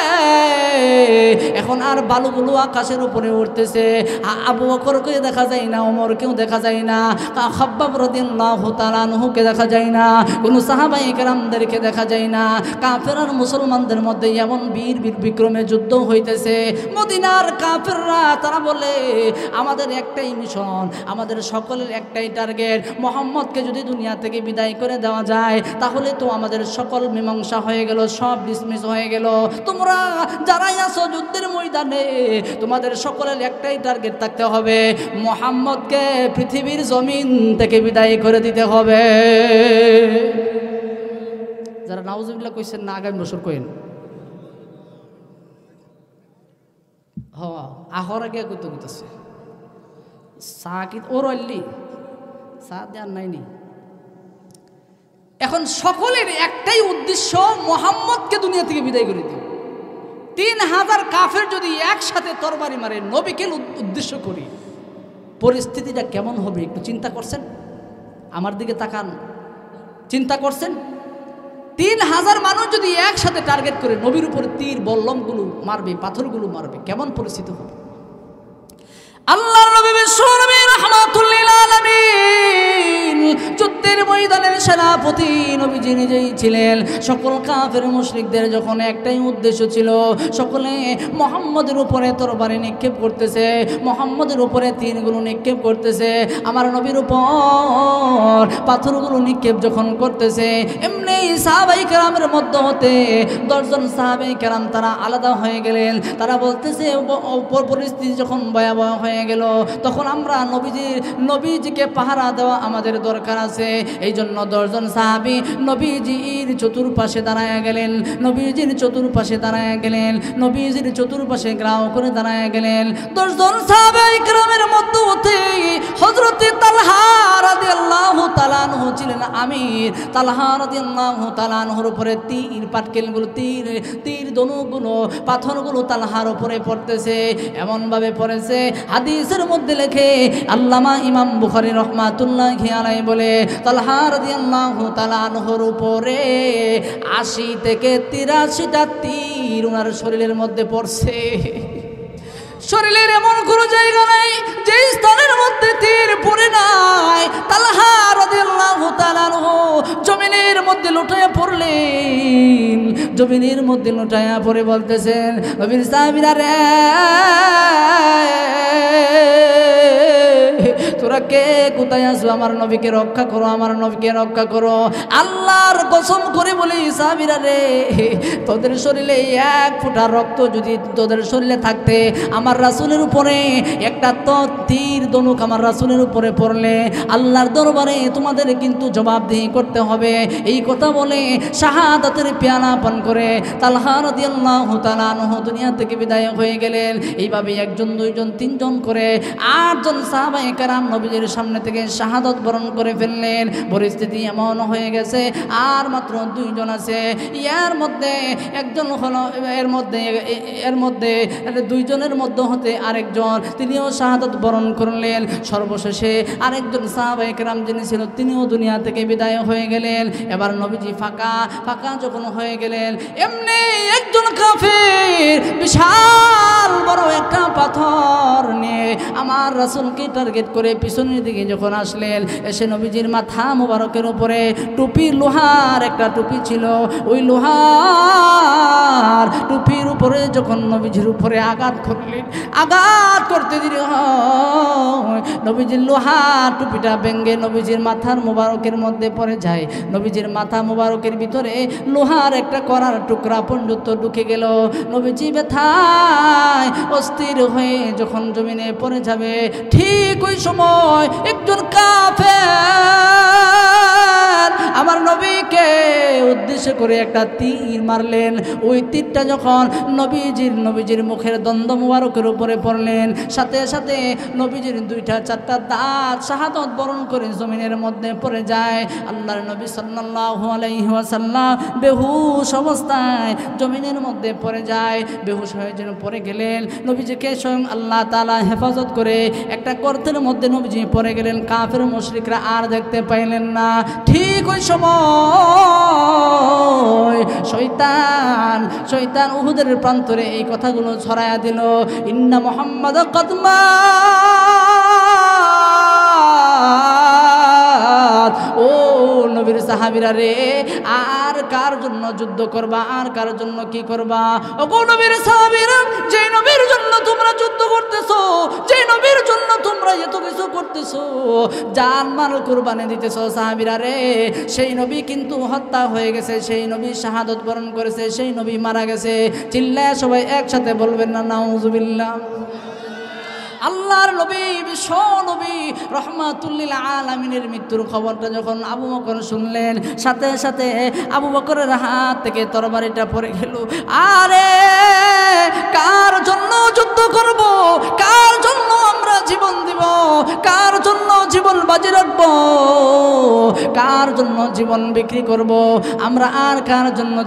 এখন আর বালুগুলো আকাশের উপরে উঠতেছে। আবু বকরকে দেখা যায় না, ওমরকেও দেখা যায় না, খাব্বাব রাদিয়াল্লাহু তাআলা আনহুকে দেখা যায় না, কোন সাহাবায়ে কেরামদেরকে দেখা যায় না। কাফের আর মুসলমানদের মধ্যে এমন বীর বিক্রমে যুদ্ধ হইতেছে। মদিনার কাফেররা তারা বলে, আমাদের একটাই মিশন, আমাদের সকলের একটাই টার্গেট, মুহাম্মদকে যদি দুনিয়া থেকে বিদায় করে দেওয়া যায় তাহলে তো আমাদের সকল মীমাংসা হয়ে গেল, সব ডিসমিস হয়ে গেল। তোমরা যারাই আছো যুদ্ধের ময়দানে, তোমাদের সকলের একটাই টার্গেট থাকতে হবে, মুহাম্মদকে পৃথিবীর জমিন থেকে বিদায় করে দিতে হবে। যারা নাউজুবিল্লাহ কইছেন না, আগামী বছর কইন। আহর আগে কইতে কইতেছে সাকিত ওর অল্লি সা দেয়ার নাইনি। এখন সকলের একটাই উদ্দেশ্য, মুহাম্মদকে দুনিয়া থেকে বিদায় করে দিও। 3000 কাফের যদি একসাথে তরবারি মারে নবীকে উদ্দেশ্য করি, পরিস্থিতিটা কেমন হবে একটু চিন্তা করছেন? আমার দিকে তাকান, চিন্তা করছেন? 3000 মানুষ যদি একসাথে টার্গেট করে নবীর উপরে তীর বল্লমগুলো মারবে, পাথরগুলো মারবে, কেমন পরিস্থিতি হবে? আল্লাহর নবী বিশ্ব নবী রাহমাতুল লিল আলামিন যুদ্ধের ময়দানের সেনাপতি নবীজি নিজেই ছিলেন। সকল কাফের মুশরিকদের যখন একটাই উদ্দেশ্য ছিল, সকলে মুহাম্মদের উপরে তরবারি নিক্ষেপ করতেছে, মুহাম্মদের উপরে তীরগুলো নিক্ষেপ করতেছে, আমার নবীর উপর পাথরগুলো নিক্ষেপ যখন করতেছে, এমনি সাহাবায়ে কেরামের মধ্যে হতে 10 জন সাহাবায়ে কেরাম তারা আলাদা হয়ে গেলেন। তারা বলতেছে, পরিস্থিতি যখন ভয়াবহ হয়ে গেল, তখন আমরা নবীজিকে পাহারা দেওয়া আমাদের দরকার আছে। এই জন্য 10 জন সাহাবী নবীজির চতুর্পাশে দাঁড়ায় গেলেন, নবীজির চতুর্পাশে দাঁড়ায় গেলেন, নবীজির চতুর্পাশে ঘেরাও করে দাঁড়ায় গেলেন। 10 জন সাহাবায়ে কেরামের মধ্যে হতে হযরত তালহা রাদিয়াল্লাহু তাআলা আনহু ছিলেন আমির। তালহা রাদিয়াল্লাহু তাআলা আনহুর উপরে তীর পাটকেলগুলো, তীর ধনুকগুলো, পাথরগুলো তালহার উপরে পড়তেছে। এমনভাবে পড়েছে, হাদিসের মধ্যে লেখে আল্লামা ইমাম বুখারী রাহমাতুল্লাহি আলাইহি বলে, তালহা রাদিয়াল্লাহু তাআলা আনহুর উপরে 80 থেকে 83টা তীর ওনার শরীরের মধ্যে পড়ছে। শরীরের এমন কোনো জায়গা নাই যে স্থানের মধ্যে তীর পড়ে নাই। তালহা রাদিয়াল্লাহু তাআলা আনহু জমিনের মধ্যে লুটায়া পড়লেন, জমিনের মধ্যে লুটায়া পড়ে বলতেছেন, নবীর সাহাবীরা রে, তোরা কে কোথায় আসো? আমার নবীকে রক্ষা করো, আমার নবীকে রক্ষা করো। আল্লাহর কসম করে বলি সাহাবীরা রে, তোদের শরীরে 1 ফোঁটা রক্ত যদি তোদের শরীরে থাকতে, আমার রাসূলের উপরে একটা তীর ধনুক আমার রাসূলের উপরে পড়লে আল্লাহর দরবারে তোমাদের কিন্তু জবাবদিহি করতে হবে। এই কথা বলে শাহাদাতের পেয়ালা পান করে তালহা রাদিয়াল্লাহু তাআলা আনহু দুনিয়া থেকে বিদায় হয়ে গেলেন। এইভাবে 1 জন 2 জন 3 জন করে 8 জন সাহাবায়ে কেরাম নবীজির সামনে থেকে শাহাদাত বরণ করে ফেললেন। পরিস্থিতি এমন হয়ে গেছে আর মাত্র 2 জন আছে। এর মধ্যে একজন হলো, এর মধ্যে 2 জনের মধ্যে হতে আরেকজন, তিনিও শাহাদাত বরণ করলেন। সর্বশেষে আরেকজন সাহাবায়ে কেরাম যিনি ছিল তিনিও দুনিয়া থেকে বিদায় হয়ে গেলেন। এবার নবীজি ফাঁকা যখন হয়ে গেলেন, এমনি একজন কাফের বিশাল বড় একটা পাথর নিয়ে আমার রাসূলকে টার্গেট করে পিছনের দিকে যখন আসলেন, এসে নবীজির মাথা মোবারকের উপরে টুপি, লোহার একটা টুপি ছিল, ওই লোহার টুপির উপরে যখন নবীজির উপরে আঘাত করলেন, আঘাত করতে দেরি হয়, নবীজির লোহার টুপিটা ভেঙে নবীজির মাথার মোবারকের মধ্যে পড়ে যায়। নবীজির মাথা মোবারকের ভিতরে লোহার একটা করার টুকরা পর্যন্ত ঢুকে গেল। নবীজি ব্যথায় অস্থির হয়ে যখন জমিনে পড়ে যাবে, ঠিক ওই সময় একজন কাফের আমার নবীকে উদ্দেশ্য করে একটা তীর মারলেন। ওই তীরটা যখন নবীজির মুখের দ্বন্দ্ব মুবারকের উপরে পড়লেন, সাথে সাথে নবীজির 2-4টা দাঁত শাহাদত বরণ করে জমিনের মধ্যে পড়ে যায়। আল্লাহর নবী সাল্লাল্লাহু আলাইহি ওয়াসাল্লাম বেহুশ অবস্থায় জমিনের মধ্যে পড়ে যায়। বেহুশ হয়ে যেন পড়ে গেলেন, নবীজিকে স্বয়ং আল্লাহ তাআলা হেফাজত করে একটা গর্তের মধ্যে নবীজি পড়ে গেলেন। কাফের মুশরিকরা আর দেখতে পাইলেন না। ঠিক ওই সময় শয়তান উহুদের প্রান্তরে এই কথাগুলো ছড়ায়া দিল, ইন্না মুহাম্মাদ কদ মাত। ও নবীর সাহাবীরা রে, আর কার জন্য যুদ্ধ করবা, আর কার জন্য কি করবা? ও নবীর সাহাবীরা, যে নবীর জন্য তোমরা যুদ্ধ করতেছো, যে নবীর জন্য তোমরা এত কিছু করতেছো, জান মাল কুরবানি দিতেছো, সাহাবীরা রে, সেই নবী কিন্তু হত্যা হয়ে গেছে, সেই নবী শাহাদত বরণ করেছে, সেই নবী মারা গেছে। চিল্লায় সবাই একসাথে বলবেন না নাউযুবিল্লাহ। আল্লাহর নবী, বিশ্ব নবী রহমাতুল লিল আলামিনের মৃত্যুর খবরটা যখন আবু বকর শুনলেন, সাথে সাথে আবু বকরের হাত থেকে তরবারিটা পড়ে গেল। আরে কার জন্য যুদ্ধ করব, কার জন্য আমরা জীবন দিব, কার জন্য জীবন বাজি রাখবো, কার জন্য জীবন বিক্রি করব আমরা, আর কার জন্য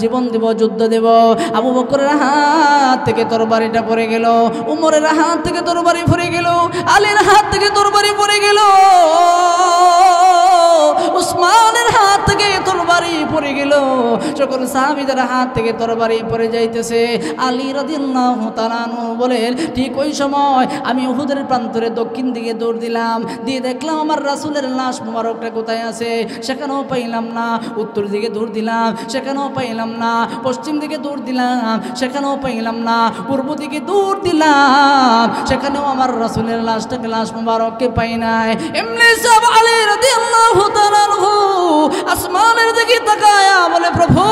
জীবন দিব, যুদ্ধ দেব? আবু বকরের হাত থেকে তরবারিটা পড়ে গেল, উমরের হাত থেকে তরবারি পড়ে গেল, আলীর হাত থেকে তরবারি পড়ে গেল, উসমানের হাত থেকে তরবারি পড়ে গেল। সকল সাহাবীদের হাত থেকে তরবারি পড়ে যাইতেছে। আলী রাদিয়াল্লাহু তাআলা আনহু বলেন, ঠিক ওই সময় আমি উহুদের প্রান্তরে দক্ষিণ দিকে দৌড় দিলাম, দিয়ে দেখলাম আমার রাসূলের লাশ মুবারকটা কোথায় আছে, সেখানেও পাইলাম না। উত্তর দিকে দৌড় দিলাম, সেখানেও পাইলাম না। পশ্চিম দিকে দৌড় দিলাম, সেখানেও পাইলাম না। পূর্ব দিকে দৌড় দিলাম, সেখানেও আমার রাসূলের লাশ মুবারককে পাই নাই। এমনি সব আলী রাদিয়াল্লাহু তাআলা আনহু আসমানের দিকে তাকায়া বলে, প্রভু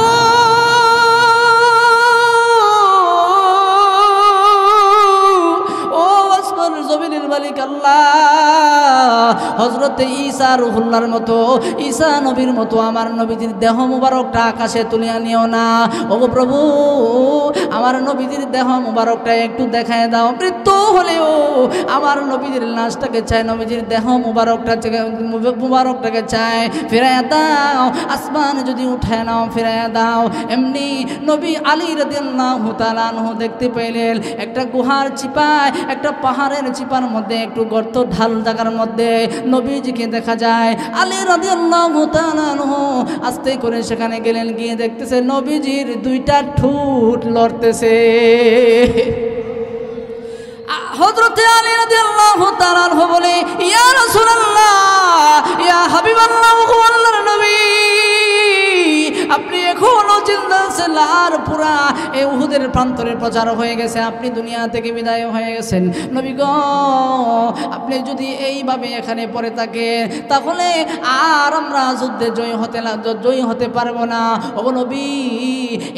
ও আসমানের জমিনের মালিক আল্লাহ, হযরতে ঈসা রুহুল্লাহর মতো, ঈসা নবীর মতো আমার নবীজির দেহ মুবারকটা আকাশে তুলিয়া নিও না। ও প্রভু, আমার নবীজির দেহ মুবারকটা একটু দেখায় দাও। মৃত্যু হলেও আমার নবীজির লাশটাকে চাই, নবীজির দেহ মুবারকটাকে চাই, ফিরাইয়া দাও। আসমান যদি উঠায় নাও, ফিরাইয়া দাও। এমনি নবী আলী রাদিয়াল্লাহু তাআলা আনহু দেখতে পাইলেন একটা গুহার চিপায়, একটা পাহাড়ের চিপার মধ্যে একটু গর্ত ঢাল জায়গার মধ্যে নবীজিকে দেখা যায়। আলী রাদিয়াল্লাহু তাআলা আনহু আস্তে করে সেখানে গেলেন, গিয়ে দেখতেছে নবীজির 2টা ঠোঁট লড়তেছে। হযরতে আলী রাদিয়াল্লাহু তাআলা আনহু বলে, ইয়া রাসূলুল্লাহ, ইয়া হাবিবাল্লাহ, ও আল্লাহর নবী, আপনি এখনো জিন্দা আছেন, আর পুরা এই উহুদের প্রান্তরে প্রচার হয়ে গেছে, আপনি দুনিয়া থেকে বিদায় হয়ে গেছেন। নবী গো, আপনি যদি এইভাবে এখানে পড়ে থাকেন, তাহলে আর আমরা যুদ্ধে জয়ী হতে পারবো না। ও নবী,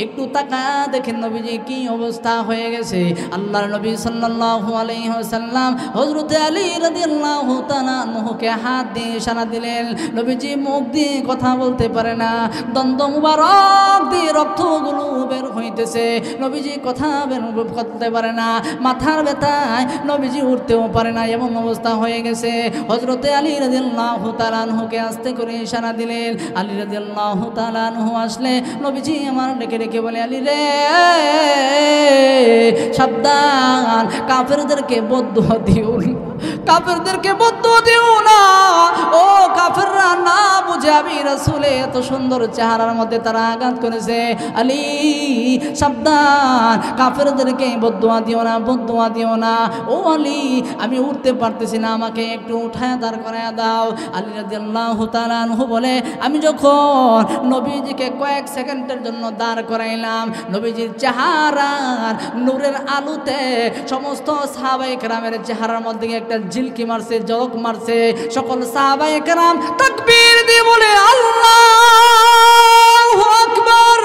একটু তাকা দেখেন নবীজি কি অবস্থা হয়ে গেছে। আল্লাহর নবী সাল্লাল্লাহু আলাইহি ওয়াসাল্লাম হযরতে আলী রাদিয়াল্লাহু তাআলা আনহুকে হাত দিয়ে ইশারা দিলেন। নবীজি মুখ দিয়ে কথা বলতে পারে না, দন্ত মুবারক দিয়ে রক্তগুলো বের হইতেছে, নবীজি কথা বের করতে পারে না, মাথার ব্যথায় নবীজি উঠতেও পারে না, এমন অবস্থা হয়ে গেছে। হযরতে আলী রাদিয়াল্লাহু তাআলা আনহুকে আস্তে করে ইশারা দিলেন। আলী রাদিয়াল্লাহু তাআলা আনহু আসলে নবীজি আমার ডেকে ডেকে বলে, আলী রে, সাবধান, কাফেরদেরকে বদদুয়া দিও না, কাফেরদেরকে বদদুয়া দিও না। ও কাফেররা না বুঝে যে আমি রাসূলের এত সুন্দর চেহারার মধ্যে তারা আঘাত করেছে। আলী সাবধান, কাফেরদেরকে বদদুয়া দিও না, বদদুয়া দিও না। ও আলী, আমি উঠতে পারতেছি না, আমাকে একটু উঠায় দাঁড় করায় দাও। আলী রাদিয়াল্লাহু তাআলা আনহু বলে, আমি যখন নবীজিকে কয়েক সেকেন্ডের জন্য দাঁড় করাইলাম, নবীজির চেহারার নূরের আলোতে সমস্ত সাহাবায়ে কেরামের চেহারার মধ্যে একটা ঝিলকি মারছে, জলক মারছে। সকল সাহাবায়ে কেরাম তাকবীর দিয়ে বলে আল্লাহু আকবার,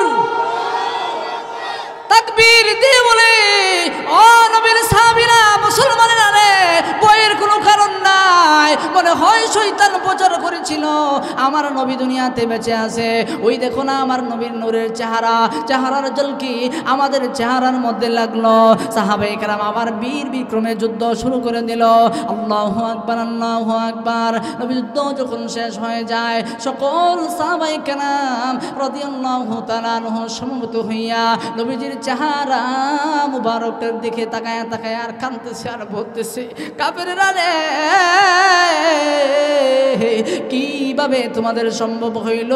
তাকবীর দিয়ে বলে, ও নবীর সাহাবীরা, মুসলমানেরা রে, বয়ের কোনো কারণ নাই। মনে হয় শয়তান প্রচার করেছিল আমার নবী দুনিয়াতে বেঁচে আছে। ওই দেখো না আমার নবীর নূরের চেহারা, চেহারার ঝলকি আমাদের চেহারার মধ্যে লাগলো। সাহাবায়ে কেরাম আবার বীর বিক্রমে যুদ্ধ শুরু করে দিল। আল্লাহু আকবার, আল্লাহু আকবার। নবী যুদ্ধ যখন শেষ হয়ে যায়, সকল সাহাবায়ে কেরাম রাদিয়াল্লাহু তাআলা আনহু সমবেত হইয়া নবীজির চেহারা মুবারকের দিকে তাকায়া তাকায়া আর কাঁদতেছে আর বলতেছে, কাফেররা রে, কিভাবে তোমাদের সম্ভব হইল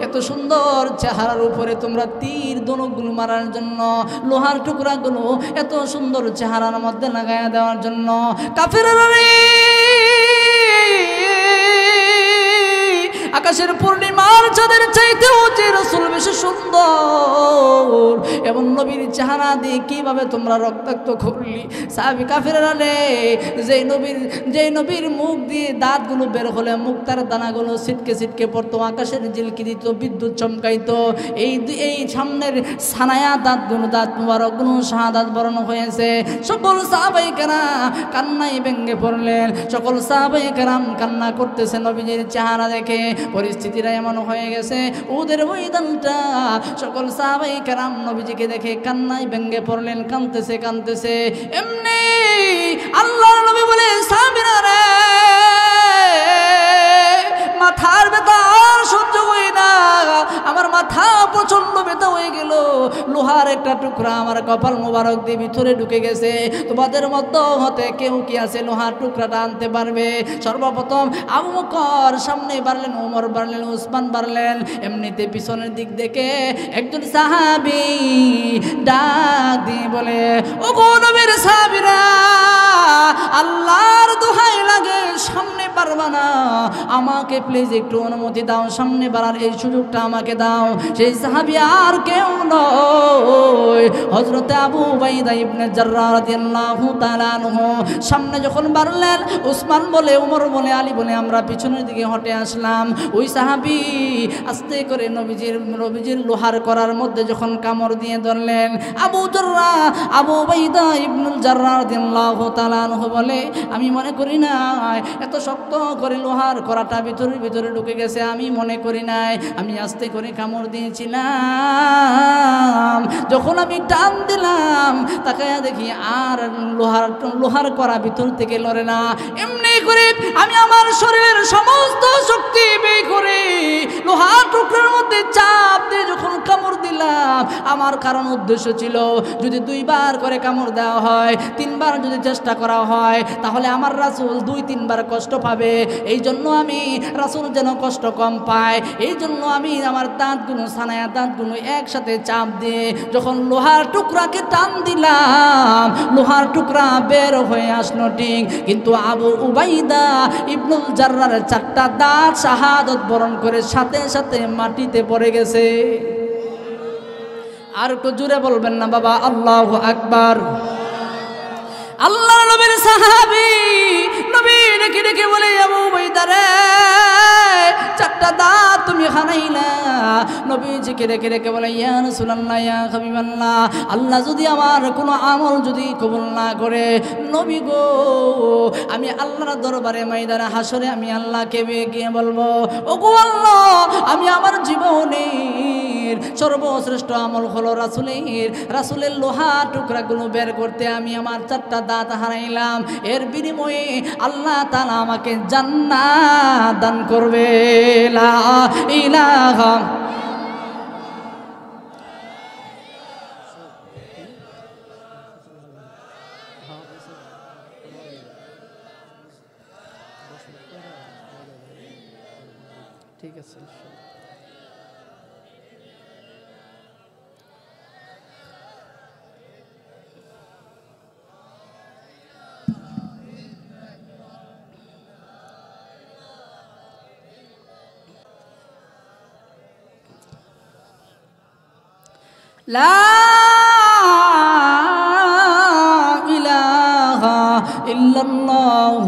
এত সুন্দর চেহারার উপরে তোমরা তীর ধনুকগুলো মারার জন্য, লোহার টুকরাগুলো এত সুন্দর চেহারার মধ্যে লাগায়া দেওয়ার জন্য? কাফেররা রে, আকাশের পূর্ণিমার চাঁদের চাইতেও যে রাসূল বেশি সুন্দর, এবং নবীর চেহারা দিয়ে কিভাবে তোমরা রক্তাক্ত করলি? সাহাবী কাফেররা রে, যেই নবীর মুখ দিয়ে দাঁতগুলো বের হলে মুক্তার দানাগুলো ছিটকে ছিটকে পড়তো, আকাশের ঝিলকি দিত, বিদ্যুৎ চমকাইতো, এই সামনের ছানায়া দাঁতগুলো, দাঁত মুবারকগুলো শাহাদাত বরণ হয়েছে। সকল সাহাবায়ে কেরাম কান্নায় ভেঙে পড়লেন, সকল সাহাবায়ে কেরাম কান্না করতেছে নবীজির চেহারা দেখে। পরিস্থিতিটা এমন হয়ে গেছে, ওদের ময়দানটা সকল সাহাবায়ে কেরাম নবীজিকে দেখে কান্নায় ভেঙে পড়লেন, কাঁদতেছে কাঁদতেছে। এমনি আল্লাহর নবী বলে, সাহাবীরা রে, মাথার ব্যথা আর সহ্য হয় না, আমার মাথা প্রচন্ড ব্যথা হয়ে গেল, লোহার একটা টুকরা আমার কপাল মোবারক দিয়ে ভিতরে ঢুকে গেছে। তোমাদের মধ্যে হতে কেউ কি আছে লোহার টুকরাটা আনতে পারবে? সর্বপ্রথম আবু বকর সামনে বাড়লেন, ওমর বাড়লেন, উসমান বাড়লেন। এমনিতে পিছনের দিক দেখে একজন সাহাবী ডাক দিয়ে বলে, ও গো নবীর সাহাবীরা, আল্লাহর দোহাই লাগে, সামনে পারবা না, আমাকে প্লিজ একটু অনুমতি দাও, সামনে বাড়ার এই সুযোগটা আমাকে দাও। সেই সাহাবী আর কেউ নয়, হযরতে আবু উবাইদা ইবনে জাররাহ রাদিয়াল্লাহু তাআলা আনহু। সামনে যখন বাড়লেন, উসমান বলে, ওমর বলে, আলী বলে, আমরা পিছনের দিকে হটে আসলাম। ওই সাহাবী আস্তে করে নবীজির লোহার করার মধ্যে যখন কামড় দিয়ে ধরলেন, আবু উবাইদা ইবনুল জাররাহ রাদিয়াল্লাহু তাআলা আনহু বলে, আমি মনে করি না এত শক্ত করে লোহার করাটা ভিতরে ঢুকে গেছে, আমি মনে করি নাই, আমি আস্তে করে কামড় দিয়েছিলাম। যখন আমি টান দিলাম, তাকায়া দেখি আর লোহার করা ভিতর থেকে লড়ে না। এমনি করে আমি আমার শরীরের সমস্ত শক্তি ব্যয় করে লোহার টুকরার মধ্যে চাপ দিয়ে যখন কামড় দিলাম, আমার কারণ উদ্দেশ্য ছিল, যদি 2 বার করে কামড় দেওয়া হয়, 3 বার যদি চেষ্টা করা হয়, তাহলে আমার রাসূল 2-3 বার কষ্ট পাবে। এই জন্য আমি রাসূল যেন কষ্ট কম পায়, এই জন্য আমি আমার দাঁতগুলো, ছানায়া দাঁতগুলো একসাথে চাপ দিয়ে যখন লোহার টুকরাকে টান দিলাম, লোহার টুকরা বের হয়ে আসলো ঠিক, কিন্তু আবু উবাইদা ইবনুল জাররাহের 4টা দাঁত শাহাদাত বরণ করে সাথে সাথে মাটিতে পড়ে গেছে। আর একটু জোরে বলবেন না বাবা, আল্লাহু আকবার। আল্লাহর নবীর সাহাবী নবী ডেকে ডেকে বলে, আবু উবাইদা রে, 4টা দাঁত তুমি হারাইলা। নবীজিকে ডেকে ডেকে বলে, ইয়া রাসূলুল্লাহ, ইয়া হাবিবাল্লাহ, আল্লাহ যদি আমার কোনো আমল যদি কবুল না করে, নবী গো, আমি আল্লাহর দরবারে ময়দানে হাসরে আমি আল্লাহকে গিয়ে বলবো, ও গো আল্লাহ, আমি আমার জীবনের সর্বশ্রেষ্ঠ আমল হলো রাসূলের লোহা টুকরাগুলো বের করতে আমি আমার 4টা দাঁত হারাইলাম, এর বিনিময়ে আল্লাহ তাআলা আমাকে জান্নাত দান করবে। লা ইলাহা ঠিক আছে। লা ইলাহা ইল্লাল্লাহ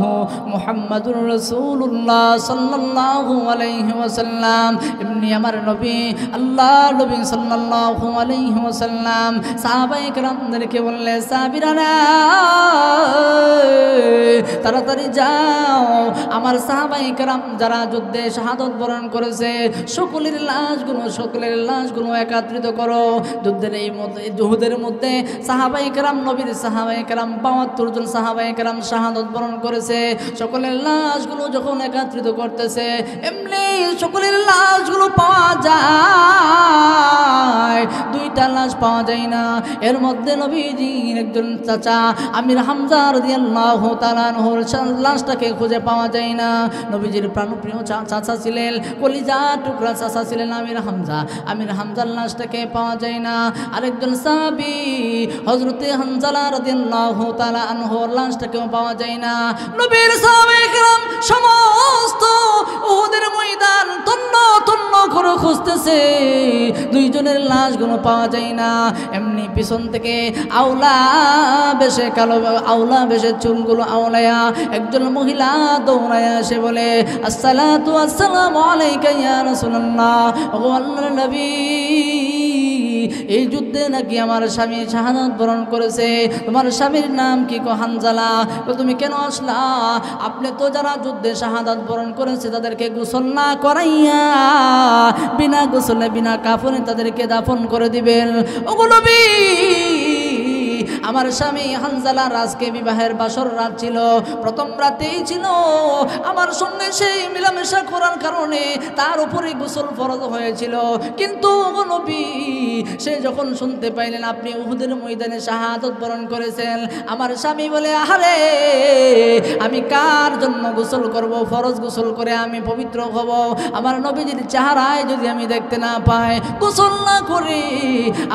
মুহাম্মাদুর রাসূলুল্লাহ সাল্লাল্লাহু আলাইহি ওয়াসাল্লাম। এমনি আমার নবী আল্লাহ নবী সাল্লাল্লাহু আলাইহি ওয়াসাল্লাম সাহাবায়ে কেরামদেরকে বললে, সাহাবীরা তাড়াতাড়ি যাও, আমার সাহাবায়ে কেরাম যারা যুদ্ধে শাহাদাত বরণ করেছে সকলের লাশগুলো একত্রিত করো। যুদ্ধের এই যুদ্ধের মধ্যে সাহাবায়ে কেরাম নবীর সাহাবায়ে কেরাম ৭২ জন সাহাবায়ে কেরাম শাহাদাত বরণ করেছে। সকলের লাশগুলো যখন একত্রিত করতেছে, এমনি সকলের লাশগুলো পাওয়া যায়, দুইটা লাশ পাওয়া যায় না। এর মধ্যে নবীজির একজন চাচা আমির হামজা রাদিয়াল্লাহু তাআলা আনহুর লাশটাকে খুঁজে পাওয়া যায় না। নবীজির প্রাণপ্রিয় চাচা ছিলেন, কলিজা টুকরা চাচা ছিলেন আমির হামজার লাশটাকে পাওয়া যায় না। আরেকজন সাহাবী হযরতে হানজালা রাদিয়াল্লাহু তাআলা আনহুর লাশটাকেও পাওয়া যায় না। নবীর সাহাবায়ে কেরাম সমস্ত উহুদের ময়দান তন্ন তন্ন করে খুঁজতেছে, দুইজনের লাশগুলো পাওয়া যায় না। এমনি পিছন থেকে আওলা বেশে চুলগুলো আওলায়া একজন মহিলা দৌড়ায়া এসে বলে, আসসালাতু আসসালামু আলাইকা ইয়া রাসূলুল্লাহ, ও আল্লাহর নবী, এই যুদ্ধে নাকি আমার স্বামী শাহাদাত বরণ করেছে, তোমার স্বামীর নাম কি? হানজালা। তুমি কেন আসলা? আপনি তো যারা যুদ্ধে শাহাদাত বরণ করেছে তাদেরকে গোসল না করাইয়া বিনা গোসলে বিনা কাফনে তাদেরকে দাফন করে দিবেন। ওগো নবী, আমার স্বামী হানজালার আজকে বিবাহের বাসর রাত ছিল, প্রথম রাতেই ছিল। আমার সঙ্গে সেই মিলামেশা করার কারণে তার উপরে গোসল ফরজ হয়েছিল। কিন্তু ওগো নবী, সে যখন শুনতে পাইলেন আপনি উহুদের ময়দানে শাহাদাত বরণ করেছেন, আমার স্বামী বলে, আহারে আমি কার জন্য গোসল করব? ফরজ গোসল করে আমি পবিত্র হব। আমার নবীজির চেহারায় যদি আমি দেখতে না পাই, গোসল না করে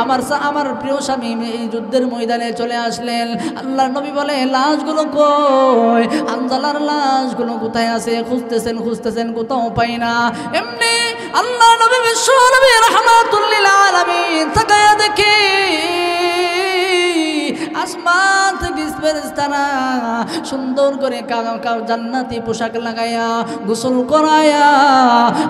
আমার প্রিয় স্বামী এই যুদ্ধের ময়দানে চলে আসলেন। আল্লাহর নবী বলে, লাশগুলো কই? হানজালার লাশগুলো কোথায় আছে? খুঁজতেছেন কোথাও পাই না। এমনি আল্লাহর নবী বিশ্ব নবী রাহমাতুল লিল আলামিন তাকায়া দেখে আসমান থেকে ফেরেশতারা সুন্দর করে জান্নাতি পোশাক লাগাইয়া গোসল করাইয়া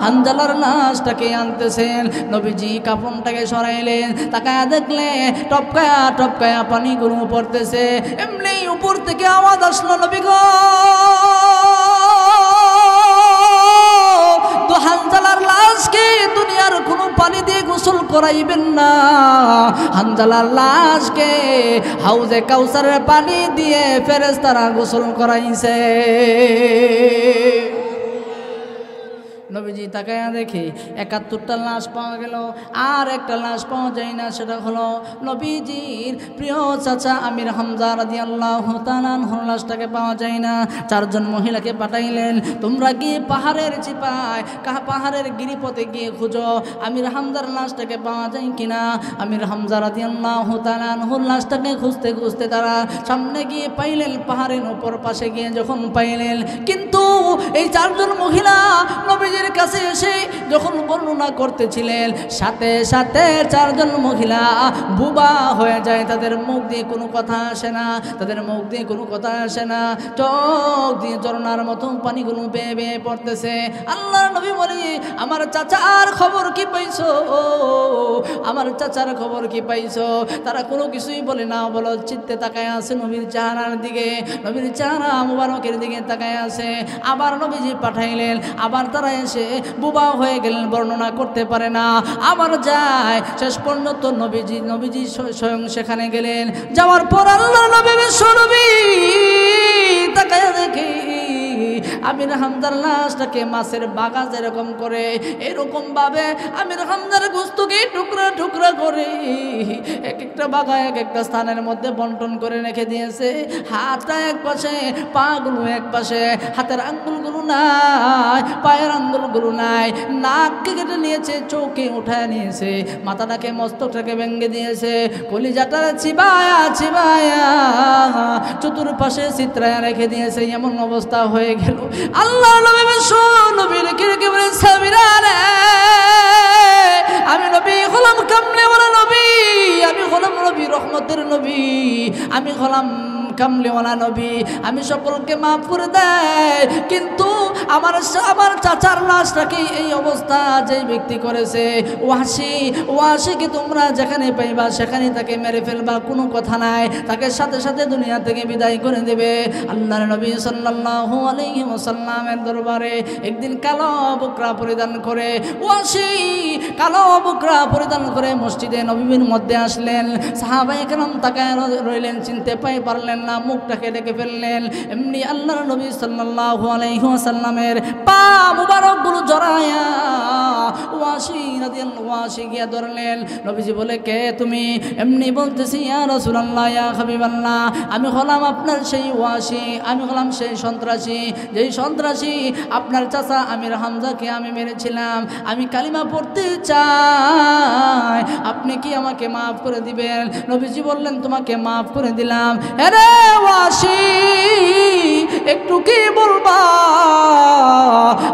হানজালার লাশটাকে আনতেছেন। নবীজি কাফনটাকে সরাইলেন, তাকায়া দেখলে টপকায়া পানিগুলো পড়তেছে। এমনি উপর থেকে আওয়াজ আসলো, নবী গো, তো হানজালার লাশকে দুনিয়ার কোনো পানি দিয়ে গোসল করাইবেন না, হানজালার লাশকে হাউজে কাউসারের পানি দিয়ে ফেরেশতারা গোসল করাইছে। নবীজি তাকায়া দেখে ৭১টা লাশ পাওয়া গেল, আর একটা লাশ পাওয়া যায় না। সেটা হলো নবীজির প্রিয় চাচা আমির হামজা রাদিয়াল্লাহু তাআলা আনহুর লাশটাকে পাওয়া যায় না। 4 জন মহিলাকে পাঠাইলেন, তোমরা গিয়ে পাহাড়ের চিপায় পাহাড়ের গিরিপথে গিয়ে খুঁজো আমির হামজার লাশটাকে পাওয়া যায় কিনা। আমির হামজা রাদিয়াল্লাহু তাআলা আনহুর লাশটাকে খুঁজতে খুঁজতে তারা সামনে গিয়ে পাইলেন, পাহাড়ের উপর পাশে গিয়ে যখন পাইলেন, কিন্তু এই 4 জন মহিলা নবীজির কাছে এসে যখন বর্ণনা করতেছিলেন, সাথে সাথে 4 জন মহিলা বুবা হয়ে যায়। তাদের মুখ দিয়ে কোনো কথা আসে না, চোখ দিয়ে ঝরনার মতো পানিগুলো বেয়ে বেয়ে পড়তেছে। আল্লাহর নবী বলে, আমার চাচার খবর কি পাইছো? আমার চাচার খবর কি পাইছো? তারা কোনো কিছুই বলে না, বলো চিত্তে তাকায় আছে নবীর চেহারার দিকে, নবীর চেহারা মুবারকের দিকে তাকায় আছে। আবার নবীজি পাঠাইলেন, আবার তারা এসে বুবা হয়ে গেলেন, বর্ণনা করতে পারে না, আবার যায়। শেষ পর্যন্ত নবীজি স্বয়ং সেখানে গেলেন। যাওয়ার পর আল্লাহর নবী বিশ্বনবী তাকায়া দেখে আমির হামজার লাশটাকে মাছের বাগা যেরকম করে এরকম ভাবে আমির হামজার গোস্তকে টুকরা টুকরা করে এক একটা বাগা এক একটা স্থানের মধ্যে বন্টন করে রেখে দিয়েছে। হাতটা এক পাশে, পাগুলো এক পাশে, হাতের আঙ্গুলগুলো নাই, পায়ের আঙ্গুলগুলো নাই, নাককে কেটে নিয়েছে, চোখে উঠায় নিয়েছে, মাথাটাকে মস্তকটাকে ভেঙে দিয়েছে, কলিজাটার চিবায়া চিবায়া চতুর্পাশে চিত্রায় রেখে দিয়েছে। এমন অবস্থা হয়ে গেল। আল্লাহ নবী রেখে রেখে বলে সাবিরা রে, আমি নবী হলাম কামলেওয়ালা নবী, আমি হলাম নবী রহমতের নবী, আমি হলাম কামলেওয়ালা নবী, আমি সকলকে মাফ করে দেয়। কিন্তু আমার চাচার লাশটাকে এই অবস্থা যে ব্যক্তি করেছে, ওয়াসিকে তোমরা যেখানে পাইবা সেখানে তাকে মেরে ফেলবা, কোনো কথা নাই, তাকে সাথে সাথে দুনিয়া থেকে বিদায় করে দেবে। আল্লাহর নবী সাল্লাল্লাহু আলাইহি ওয়াসাল্লামের দরবারে একদিন কালো বুকরা পরিধান করে ওয়াসি কালো বুকরা পরিধান করে মসজিদে নববীর মধ্যে আসলেন। সাহাবায়ে কেরাম তাকায় রইলেন, চিনতে পারলেন না, মুখটাকে ডেকে ফেললেন। এমনি আল্লাহর নবী সাল্লাল্লাহু আলাইহি ওয়াসাল্লামের পা মুবারকগুলো জড়ায়া ওয়াসি গিয়া ধরলেন। নবীজি বলে, কে তুমি? এমনি বলতেছি, ইয়া রাসূলুল্লাহ, ইয়া হাবিবাল্লাহ, আমি হলাম আপনার সেই ওয়াসি, আমি হলাম সেই সন্ত্রাসী, যেই সন্ত্রাসী আপনার চাচা আমির হামজাকে আমি মেরেছিলাম। আমি কালিমা পড়তে চাই, আপনি কি আমাকে মাফ করে দিবেন? নবীজি বললেন, তোমাকে মাফ করে দিলাম। আরে ওয়াসি, একটু কি বলবা?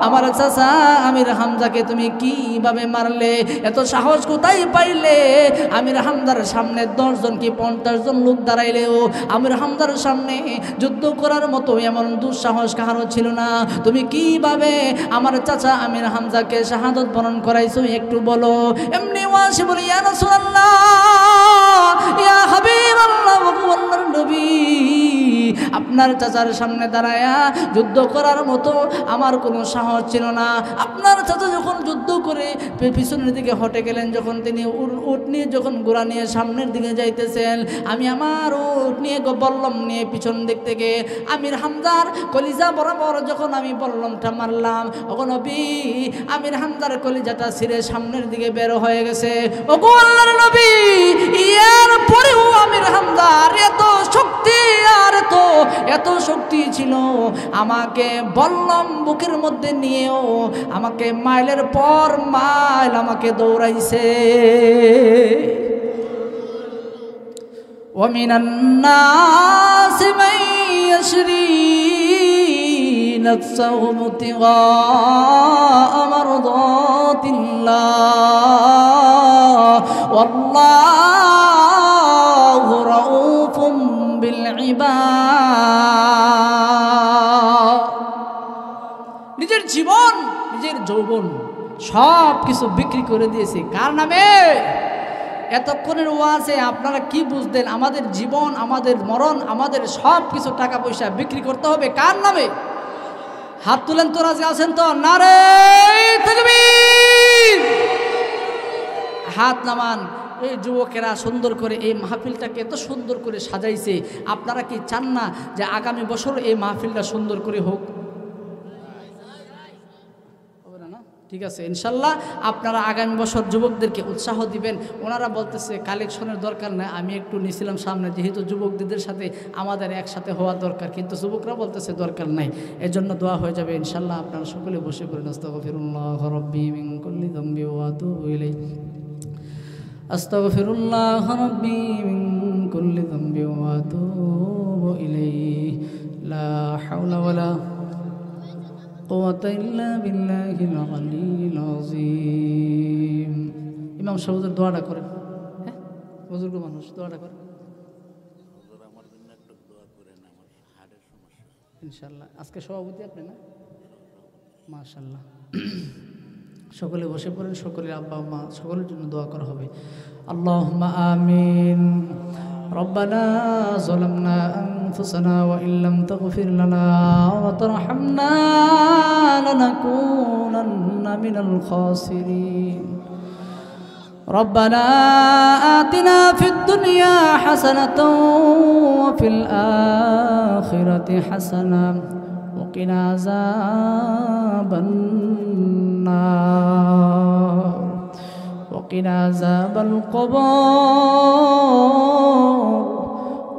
আমার চাচা আমির হামজাকে তুমি কিভাবে মারলে? এত সাহস কোথায় পাইলে? আমির হামজার সামনে 10 জন কি 50 জন লোক দাঁড়াইলেও আমির হামজার সামনে যুদ্ধ করার মতো এমন দুঃসাহস কারো ছিল না। তুমি কিভাবে আমার চাচা আমির হামজাকে শাহাদত বরণ করাইছো, একটু বলো। এমনি ওয়াসি বলি, ইয়া রাসূলুল্লাহ, ইয়া হাবিবাল্লাহ, আল্লাহর নবী, আপনার চাচার সামনে দাঁড়ায়া যুদ্ধ করার মতো আমার কোনো সাহস ছিল না। আপনার চাচা যখন যুদ্ধ করে পিছনের দিকে হটে গেলেন, যখন তিনি উট নিয়ে যখন ঘোড়া নিয়ে সামনের দিকে যাইতেছেন, আমি আমার উট নিয়ে বল্লম নিয়ে পিছন দিক থেকে আমির হামজার কলিজা বরাবর যখন আমি বল্লমটা মারলাম, ওগো নবী, আমির হামজার কলিজাটা ছিঁড়ে সামনের দিকে বের হয়ে গেছে। ওগো আল্লাহর নবী, এর পরেও আমির হামজার এত শক্তি আর এত শক্তি ছিল, আমাকে বল্লম বুকের মধ্যে নিয়েও আমাকে মাইলের পর মাইল আমাকে দৌড়াইছে। ওয়ামিনান নাসি মান ইয়াশরি নাফসাহু মুতিগা মারদাতিল্লাহ ওয়াল্লাহু রাউফুম বিল ইবাদ। নিজের জীবন, নিজের যৌবন সব কিছু বিক্রি করে দিয়েছে কার নামে? এতক্ষণের ওয়াজে আপনারা কি বুঝলেন? আমাদের জীবন, আমাদের মরণ, আমাদের সব কিছু টাকা পয়সা বিক্রি করতে হবে কার নামে? হাত তুলেন তো, রাজি আছেন তো? নারে তাকবীর! হাত নামান। এই যুবকেরা সুন্দর করে এই মাহফিলটাকে এত সুন্দর করে সাজাইছে, আপনারা কি চান না যে আগামী বছর এই মাহফিলটা সুন্দর করে হোক? ঠিক আছে, ইনশাল্লাহ আপনারা আগামী বছর যুবকদেরকে উৎসাহ দিবেন। ওনারা বলতেছে কালেকশনের দরকার নাই, আমি একটু নিছিলাম সামনে, যেহেতু যুবকদের সাথে আমাদের একসাথে হওয়া দরকার, কিন্তু যুবকরা বলতেছে দরকার নাই, এর জন্য দোয়া হয়ে যাবে ইনশাল্লাহ। আপনারা সকলে বসে পড়েন। আস্তাগফিরুল্লাহ রাব্বি মিন কুল্লি যামবি ওয়া আতুবু ইলাইহি, আস্তাগফিরুল্লাহ রাব্বি মিন কুল্লি যামবি ওয়া আতুবু ইলাইহি, লা হাওলা ওয়ালা ইমাম সাহেবের দোয়াটা করেন। হ্যাঁ, বুজুর্গ মানুষ দোয়াটা করেন ইনশাল্লাহ। আজকে সভাপতি আপনি না? মাশাআল্লাহ। সকলে বসে পড়েন, সকলের আব্বা মা সকলের জন্য দোয়া করা হবে। আল্লাহুম্মা আমিন। ربنا ظلمنا أنفسنا وإن لم تغفر لنا وترحمنا لنكونن من الخاسرين. ربنا آتنا في الدنيا حسنة وفي الآخرة حسنة وقنا عذاب النار وقنا عذاب القبر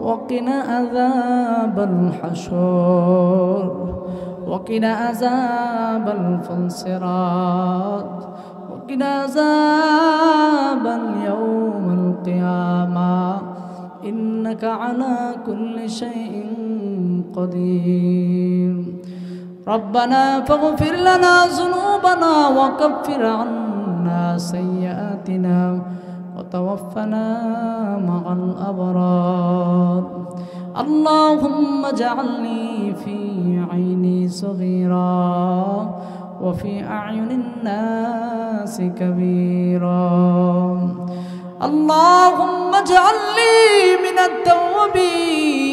وقنا عذاب الحشر وقنا عذاب الفنصرات وقنا عذاب اليوم القيامة إنك على كل شيء قدير ربنا فاغفر لنا ذنوبنا وكفر عنا سيئاتنا وتوفنا مع الأبرار اللهم اجعلني في عيني صغيرا وفي أعين الناس كبيرا اللهم اجعلني من التوابين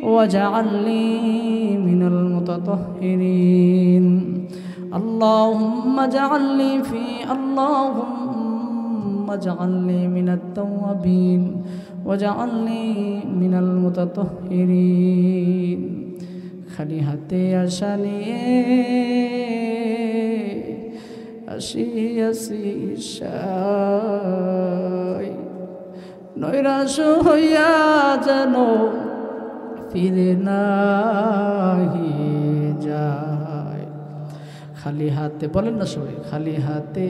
واجعلني من المتطهرين اللهم اجعلني من التوابين واجعلني من المتطهرين খালি হাতে আশা নিয়ে আসিয়াছি নৈরাশ হইয়া যেন ফিরে নাহি যায় খালি হাতে বলেন না সবাই খালি হাতে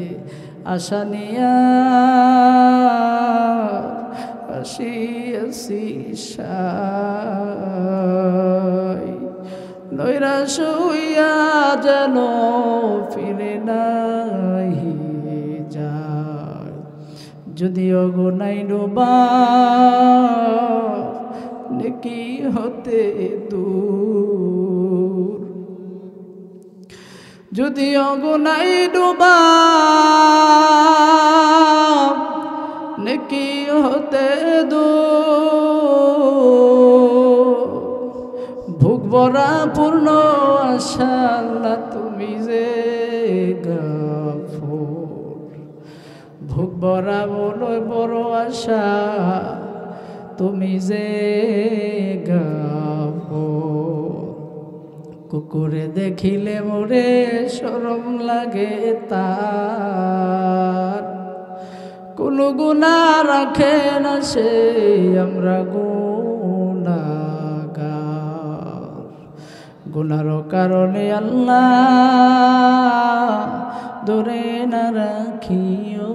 আশা নিয়া আসিয়াছি নৈরাশ হইয়া যেন ফিরে নাহি যায় যদিও গুনাই ডোবা নেকি হতে দূর যদিও গুনাই ডোবা নেকি হতে দূর ভুক ভরা পূর্ণ আশা আল্লাহ তুমি যে গফুর ভুক ভরা বড় আশা তুমি যে গফুর কুকুরে দেখিলে মোরে শরম লাগে তার কোনো গুনাহ রাখে না সে আমরা গুনার কারণে আল্লাহ দূরে না রাখিও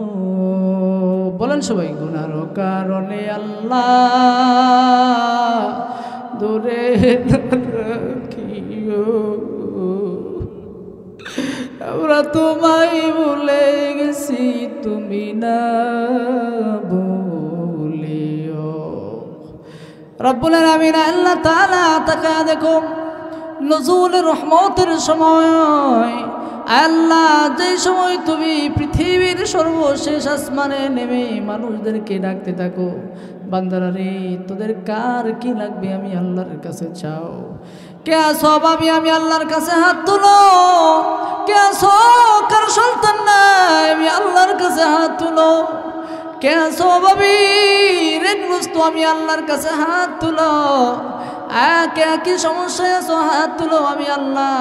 বলেন সবাই গুনার কারণে আল্লাহ দূরে না রাখিও আমরা তোমায় ভুলে গেছি তুমি না ভুলিও রব্বুল আলামিন আল্লাহ তাআলা তাকায়া দেখো নজুলের রহমতের সময় আল্লাহ যে সময় তুমি পৃথিবীর সর্বশেষ আসমানে নেমে মানুষদেরকে ডাকতে থাকো বান্দারা রে তোদের কার কি লাগবে আমি আল্লাহর কাছে চাও কে আসো ভাবি আমি আল্লাহর কাছে হাত তুলো কে আসো কার সন্তান নাই আমি আল্লাহর কাছে হাত তুলো কে আসো ভাবি ঋণগ্রস্ত আমি আল্লাহর কাছে হাত তুলো কি সমস্যায় আছো হাত তুলো আমি আল্লাহ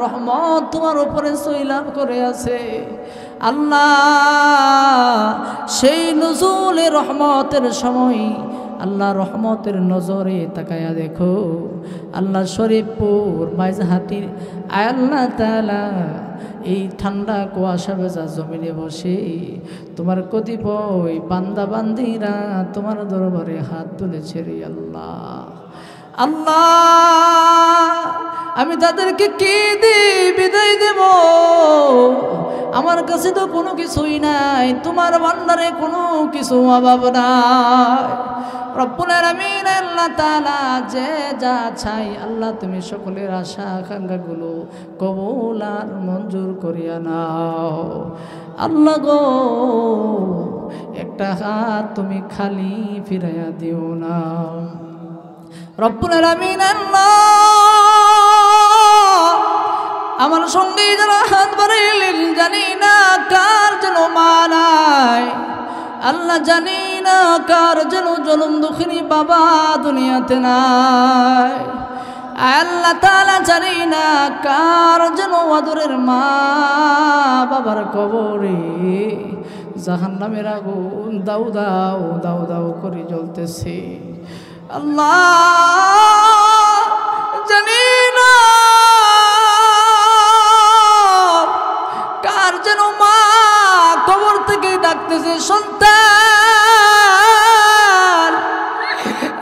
রহমত তোমার উপরে সইলাভ করে আছে আল্লাহ সেই নজুলে রহমতের সময় আল্লাহ রহমতের নজরে তাকায়া দেখো আল্লাহ শরীফপুর মাইজহাটির আল্লাহ তাআলা এই ঠান্ডা কুয়াশা ভেজা জমিনে বসে তোমার কতিপয় বান্দা বান্দিরা তোমার দরবারে হাত তুলেছে রে আল্লাহ আল্লাহ আমি তাদেরকে কি দিয়ে বিদায় দেব আমার কাছে তো কোনো কিছুই নাই তোমার ভান্ডারে কোনো কিছু অভাব নাই রব্বুল আলামিন আল্লাহ তাআলা যে যা চাই আল্লাহ তুমি সকলের আশা আকাঙ্ক্ষাগুলো কবুল আর মঞ্জুর করিয়া নাও আল্লাহ গো একটা হাত তুমি খালি ফিরাইয়া দিও না রব্বুল আলামিন আল্লাহ আমার সঙ্গে যারা হাত বাড়াইলেন জানি না কার যেন মা নাই আল্লাহ জানি না কার যেন জনম দুঃখিনী বাবা দুনিয়াতে নাই আল্লাহ তাআলা জানি না কার যেন আদরের মা বাবার কবরে জাহান্নামের আগুন দাউ দাউ দাউ দাউ করে জ্বলতেছে। আল্লাহ জানি না কার যেন মা কবর থেকে ডাকতেছে, সন্তান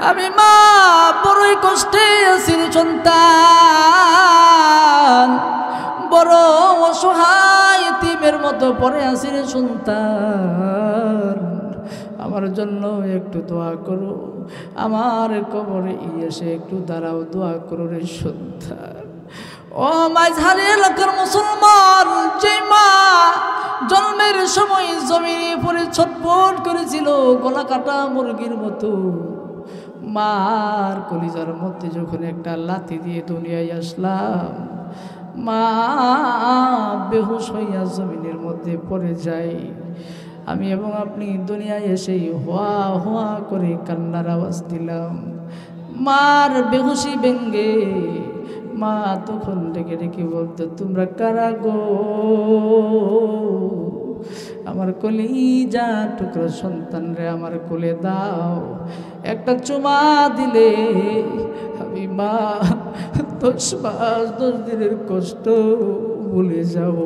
আমি মা বড়ই কষ্টে আছি রে সন্তান, বড় অসহায় এতিমের মতো পড়ে আছি রে সন্তান, আমার জন্য একটু দোয়া করো, আমার কবরে এসে একটু দাঁড়াও, দোয়া করো রে সন্তান। ও মাঝারি এলাকার মুসলমান, যে মা জন্মের সময় জমিনে পড়ে ছটফট করেছিল গলা কাটা মুরগির মতো, মার কলিজার মধ্যে যখন একটা লাথি দিয়ে দুনিয়ায় আসলাম, মা বেহুশ হইয়া জমিনের মধ্যে পড়ে যায়, আমি এবং আপনি দুনিয়ায় এসেই হোয়া হোয়া করে কান্নার আওয়াজ দিলাম। মার বেহুশি ভেঙ্গে মা তখন ডেকে ডেকে বলতো, তোমরা কারা গো? আমার কলিজা টুকরা সন্তান রে আমার কোলে দাও, একটা চুমা দিলে আমি মা 10 মাস 10 দিনের কষ্ট ভুলে যাব।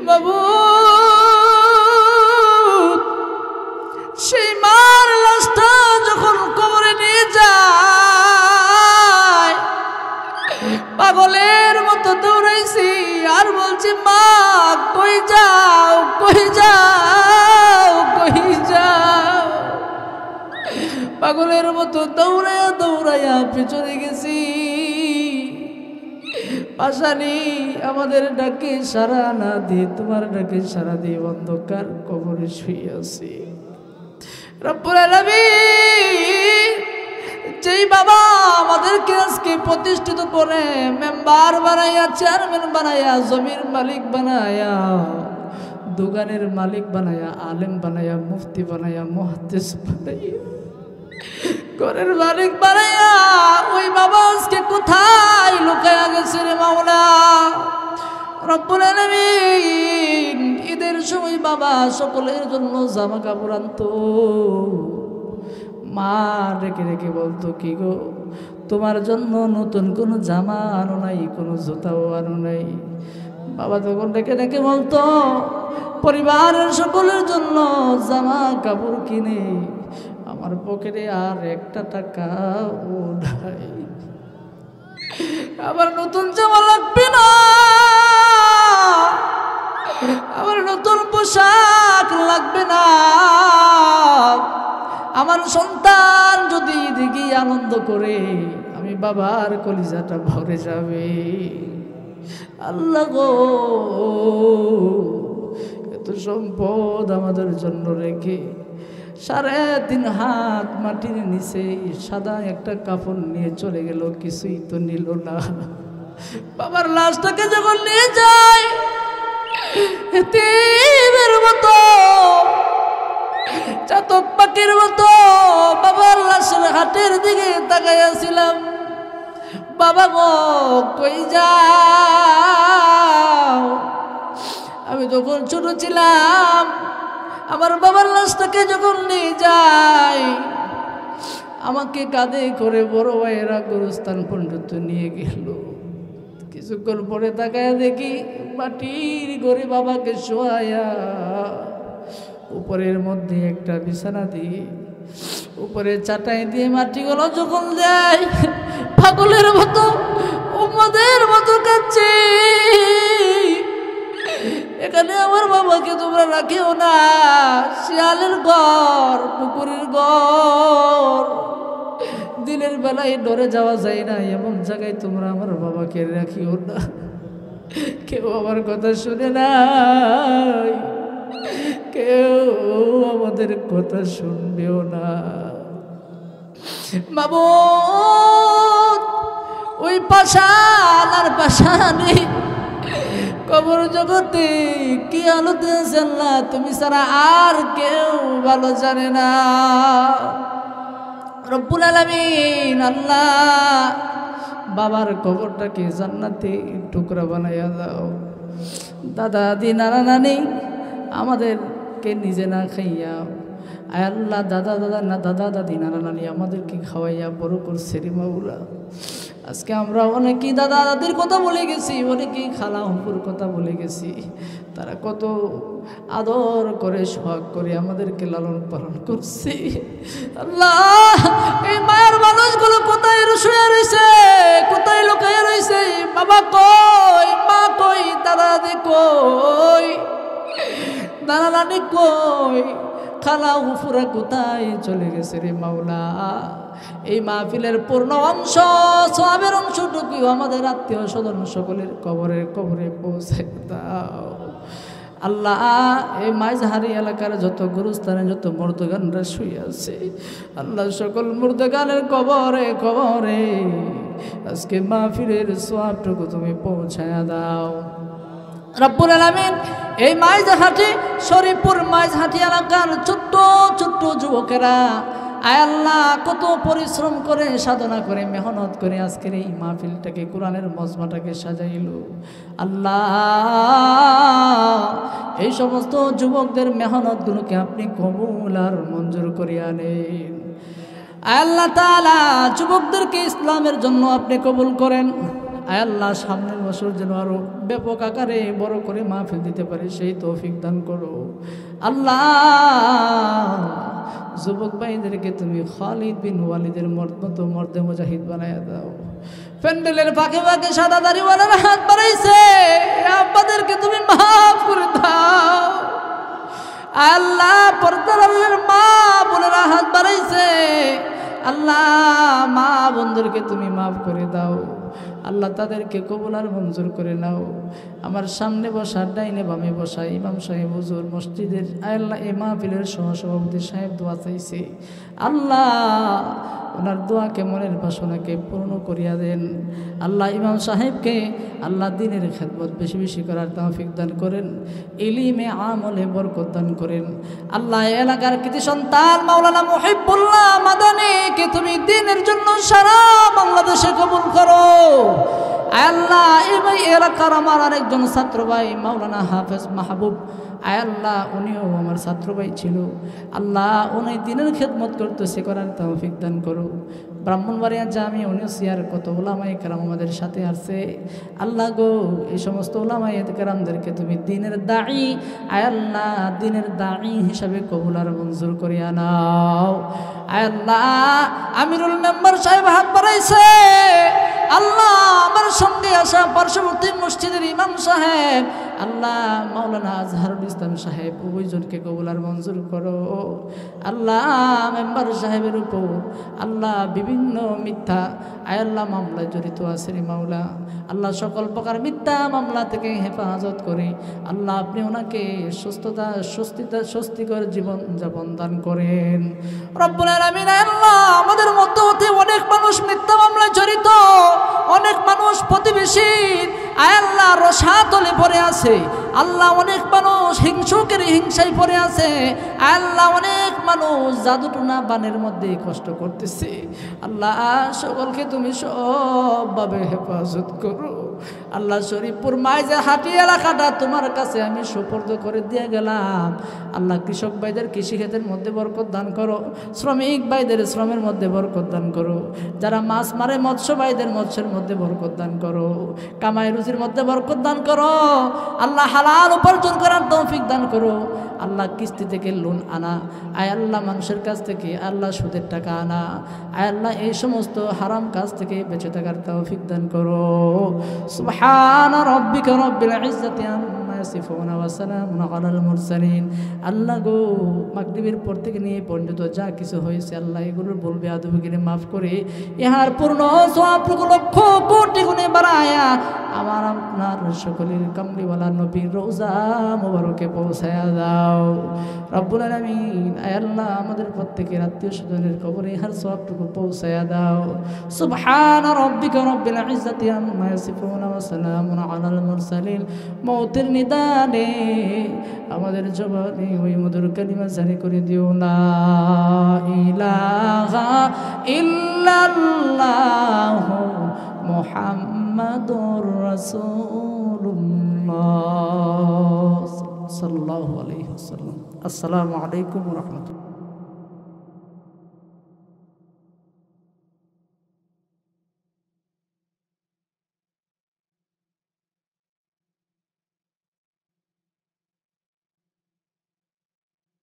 বাবু সেই মার লাশটা যখন কবরে নিয়ে যায়, পাগলের মতো দৌড়াইছি আর বলছি, মা কই যাও, কই যাও, কই যাও। পাগলের মতো দৌড়াইয়া দৌড়াইয়া পিছনে গেছি, পাশানি আমাদের ডাকে সারা না দিয়ে তোমার ডাকে সারা দিয়ে অন্ধকার কবরে শুয়ে আছি। রব্বুল আলামিন যেই বাবা আমাদেরকে আজকে প্রতিষ্ঠিত করে মেম্বার বানাইয়া, চেয়ারম্যান বানাইয়া, জমির মালিক বানাইয়া, দোকানের মালিক বানাইয়া, আলেম বানাইয়া, মুফতি বানাইয়া, মুহাদ্দিস বানাইয়া, ঘরের মালিক বানাইয়া, ওই বাবা আজকে কোথায় লুকায়া গেছে রে মাওলা রব্বুল আলামিন। ঈদের সময় বাবা সকলের জন্য জামা কাপড় আনতো, মা রেখে রেখে বলতো, কি গো তোমার জন্য নতুন কোনো জামা আনো নাই, কোনো জুতাও আনো নাই। বাবা তখন ডেকে ডেকে বলতো, পরিবারের সকলের জন্য জামা কাপড় কিনে আমার পকেটে আর একটা টাকাও নাই, আমার নতুন জামা লাগবে না, আমার নতুন পোশাক লাগবে না, আমার সন্তান যদি দেখি আনন্দ করে আমি বাবার কলিজাটা ভরে যাবে। আল্লাহ গো, এত সম্পদ আমাদের জন্য রেখে 3.5 হাত মাটির নিচে সাদা একটা কাপড় নিয়ে চলে গেল, কিছুই তো নিল না। বাবার লাশটাকে যখন নিয়ে যায় এতিমের মতো, চাতক পাখির মতো বাবার লাশের হাটের দিকে তাকাইয়াছিলাম। বাবা গো কই যাও? আমি যখন ছোট ছিলাম আমার বাবার লাশটাকে যখন নিয়ে যায়, আমাকে কাঁধে করে বড় ভাইয়েরা গোরস্থান পর্যন্ত নিয়ে গেল। কিছুক্ষণ পরে তাকায় দেখি মাটির ঘরে বাবাকে শোয়ায়া, উপরের মধ্যে একটা বিছানা দিয়ে, উপরে চাটাই দিয়ে মাটিগুলো যখন যায়, পাগলের মতো উম্মদের মতো কাঁদছে। এখানে আমার বাবাকে তোমরা রাখিও না, শিয়ালের ঘর, পুকুরের ঘর, দিনের বেলায় ডরে যাওয়া যায় না, এমন জায়গায় তোমরা আমার বাবাকে রাখিও না। কেউ আমার কথা শুনে নাই, কেউ আমাদের কথা শুনবেও না। মাবুদ ওই পাশান আর পাশানি কবর জগতে কি আলোতে আছে আল্লাহ তুমি ছাড়া আর কেউ ভালো জানে না। রব্বুল আলামিন আল্লাহ বাবার কবরটাকে জান্নাতে টুকরা বানাইয়া দাও। দাদা দাদি নানা নানি আমাদেরকে নিজে না খাইয়া, আয় আল্লাহ দাদা দাদি নানা নানি আমাদেরকে খাওয়াইয়া বড় করছে রে মাওলা। আজকে আমরা অনেকেই দাদা দাদির কথা বলে গেছি, অনেকেই খালা হুকুর কথা বলে গেছি। তারা কত আদর করে সোহাগ করে আমাদেরকে লালন পালন করছে। আল্লাহ এই মায়ের মানুষগুলো কোথায় শুয়ে রয়েছে, কোথায় লুকাইয়া রয়েছে? বাবা কই, মা কই, দাদা দাদি কই, নানা নানি কই, খালা হুফুরা কোথায় চলে গেছে রে মাওলা? এই মাহফিলের পূর্ণ অংশ, সওয়াবের অংশটুকু আমাদের আত্মীয় স্বজন সকলের কবরে পৌঁছে দাও। আল্লাহ এই মাঝহারি এলাকার যত গুরুস্থানে যত মুর্দগানরা শুয়ে আছে, আল্লাহ সকল মুর্দগানের কবরে আজকে মাহফিলের সওয়াবটুকু তুমি পৌঁছায়া দাও রব্বুল আলামিন। এই মাঝহাটি শরীফপুর মাঝহাটি এলাকার ছোট্ট ছোট্ট যুবকেরা আয় আল্লাহ কত পরিশ্রম করে, সাধনা করে, মেহনত করে আজকের এই মাহফিলটাকে, কোরআনের মজমাটাকে সাজাইল। আল্লাহ এই সমস্ত যুবকদের মেহনতগুলোকে আপনি কবুল আর মঞ্জুর করিয়া নেন। আয় আল্লাহ তাআলা যুবকদেরকে ইসলামের জন্য আপনি কবুল করেন। আয় আল্লাহ সামনের বছর যেন আরো ব্যাপক আকারে বড় করে মাহফিল দিতে পারে সেই তৌফিক দান করো আল্লাহ। যুবক ভাইদেরকে তুমি খালিদ বিন ওয়ালিদের মতো মর্দে মুজাহিদ বানায়া দাও। প্যান্ডেলের ফাঁকে ফাঁকে সাদা দাড়িওয়ালার হাত বাড়াইছে, আব্বাদেরকে তুমি মাফ করে দাও। আল্লাহ পর্দার আল্লাহর মা বোনেরা হাত বাড়াইছে, আল্লাহ মা বোনদেরকে তুমি মাফ করে দাও। আল্লাহ তাদেরকে কবুল আর মঞ্জুর করে নাও। আমার সামনে বসা, ডাইনে বামে বসা ইমাম সাহেব হুজুর মসজিদের আল্লাহ এই মাহফিলের সহসভাপতি সাহেব দোয়া চাইছে, আল্লাহ ওনার দোয়াকে মনের বাসনাকে পূর্ণ করিয়া দেন। আল্লাহ ইমাম সাহেবকে আল্লাহ দিনের খেদমত বেশি বেশি করার তৌফিক দান করেন, ইলমে আমলে বরকত দান করেন। আল্লাহ এলাকার কৃতি সন্তান মাওলানা মুহিবুল্লাহ মাদানীকে তুমি দিনের জন্য সারা বাংলাদেশে কবুল করো। আল্লাহ এই এলাকার আমার আরেকজন ছাত্র ভাই মাওলানা হাফেজ মাহবুব, আল্লাহ উনিও আমার ছাত্র ভাই ছিল, আল্লাহ উনি দিনের খেদমত করতেছে, করার তৌফিক দান করো। ব্রাহ্মণবাড়িয়া জামি উনিসিয়ার কত উলামায়ে কেরাম আমাদের সাথে আছে, আল্লাহ গো এই সমস্ত উলামায়ে কেরামদেরকে তুমি দিনের দাঈ, আল্লাহ দিনের দাঈ হিসাবে কবুল আর মঞ্জুর করিয়া নাও। আল্লাহ আমিরুল মেম্বার সাহেব হাত বাড়াইছে, আল্লাহ আমার সঙ্গে আসা পার্শ্ববর্তী মসজিদের ইমাম সাহেব, আল্লাহ মাওলানা আজহারুল ইসলাম সাহেব, উভয়জনকে কবুল আর মঞ্জুর করো। আল্লাহ মেম্বার সাহেবের উপর আল্লাহ বিভিন্ন মিথ্যা আল্লাহ মামলায় জড়িত আছে রে মাওলা, আল্লাহ সকল প্রকার মিথ্যা মামলা থেকে হেফাজত করে আল্লাহ আপনি ওনাকে স্বস্তিকর জীবন যাপন দান করেন রব্বুল আলামিন। আল্লাহ আমাদের মধ্যে অনেক মানুষ মিথ্যা মামলায় জড়িত, অনেক মানুষ প্রতিবেশী আল্লাহ রসাতলে পড়ে আছে, আল্লাহ অনেক মানুষ হিংসুকের হিংসায় পড়ে আছে, আল্লাহ অনেক মানুষ জাদুটুনা বানের মধ্যে কষ্ট করতেছে, আল্লাহ সকলকে তুমি সবভাবে হেফাজত করো। আল্লাহ শরীফপুর মাইজে হাটি এলাকাটা তোমার কাছে আমি সুপর্দ করে দিয়ে গেলাম। আল্লাহ কৃষক ভাইদের কৃষিক্ষেতের মধ্যে বরকত দান করো, শ্রমিক ভাইদের শ্রমের মধ্যে বরকত দান করো, যারা মাছ মারে মৎস্য ভাইদের মৎস্যের মধ্যে বরকত দান করো, কামাই রুজির মধ্যে বরকত দান করো, আল্লাহ হালাল উপার্জন করার তৌফিক দান করো। আল্লাহ কিস্তি থেকে লোন আনা, আয় আল্লাহ মানুষের কাছ থেকে আল্লাহ সুদের টাকা আনা, আয় আল্লাহ এই সমস্ত হারাম কাজ থেকে বেঁচে থাকার তৌফিক দান করো। সুবহানা রাব্বিকা রাব্বিল ইজ্জাতি আম্মা ইয়াসিফুন ওয়া সালামুন আলাল মুরসালিন। আল্লাহ গো মাগরিবের পর থেকে নিয়ে পর্যন্ত যা কিছু হয়েছে আল্লাহ এগুলোর বলবে আদবকে মাফ করে ইহার পূর্ণ সওয়াবটুকু লক্ষ কোটি গুণে বাড়ায়া আমার আপনার সকলের কামলিওয়ালা নবীর রওজা মুবারকে পৌঁছায়া দাও রব্বুল আলামিন। আয় আল্লাহ আমাদের প্রত্যেকের আত্মীয় স্বজনের কবরে হার সওয়াবটুকু পৌঁছায়া দাও। সুবহানা রাব্বিকা রাব্বিল ইজ্জাতি আম্মা ইয়াসিফুন ওয়া সালামুন আলাল মুরসালিন। মওতের নিদানে আমাদের জবানে ওই মধুর কালিমা জারি করে দিও, লা ইলাহা ইল্লাল্লাহু মুহাম্মাদুর রাসূলুল্লাহ সাল্লাল্লাহু আলাইহি ওয়াসাল্লাম। আসসালামু আলাইকুম ওয়া রাহমাতুল্লাহ।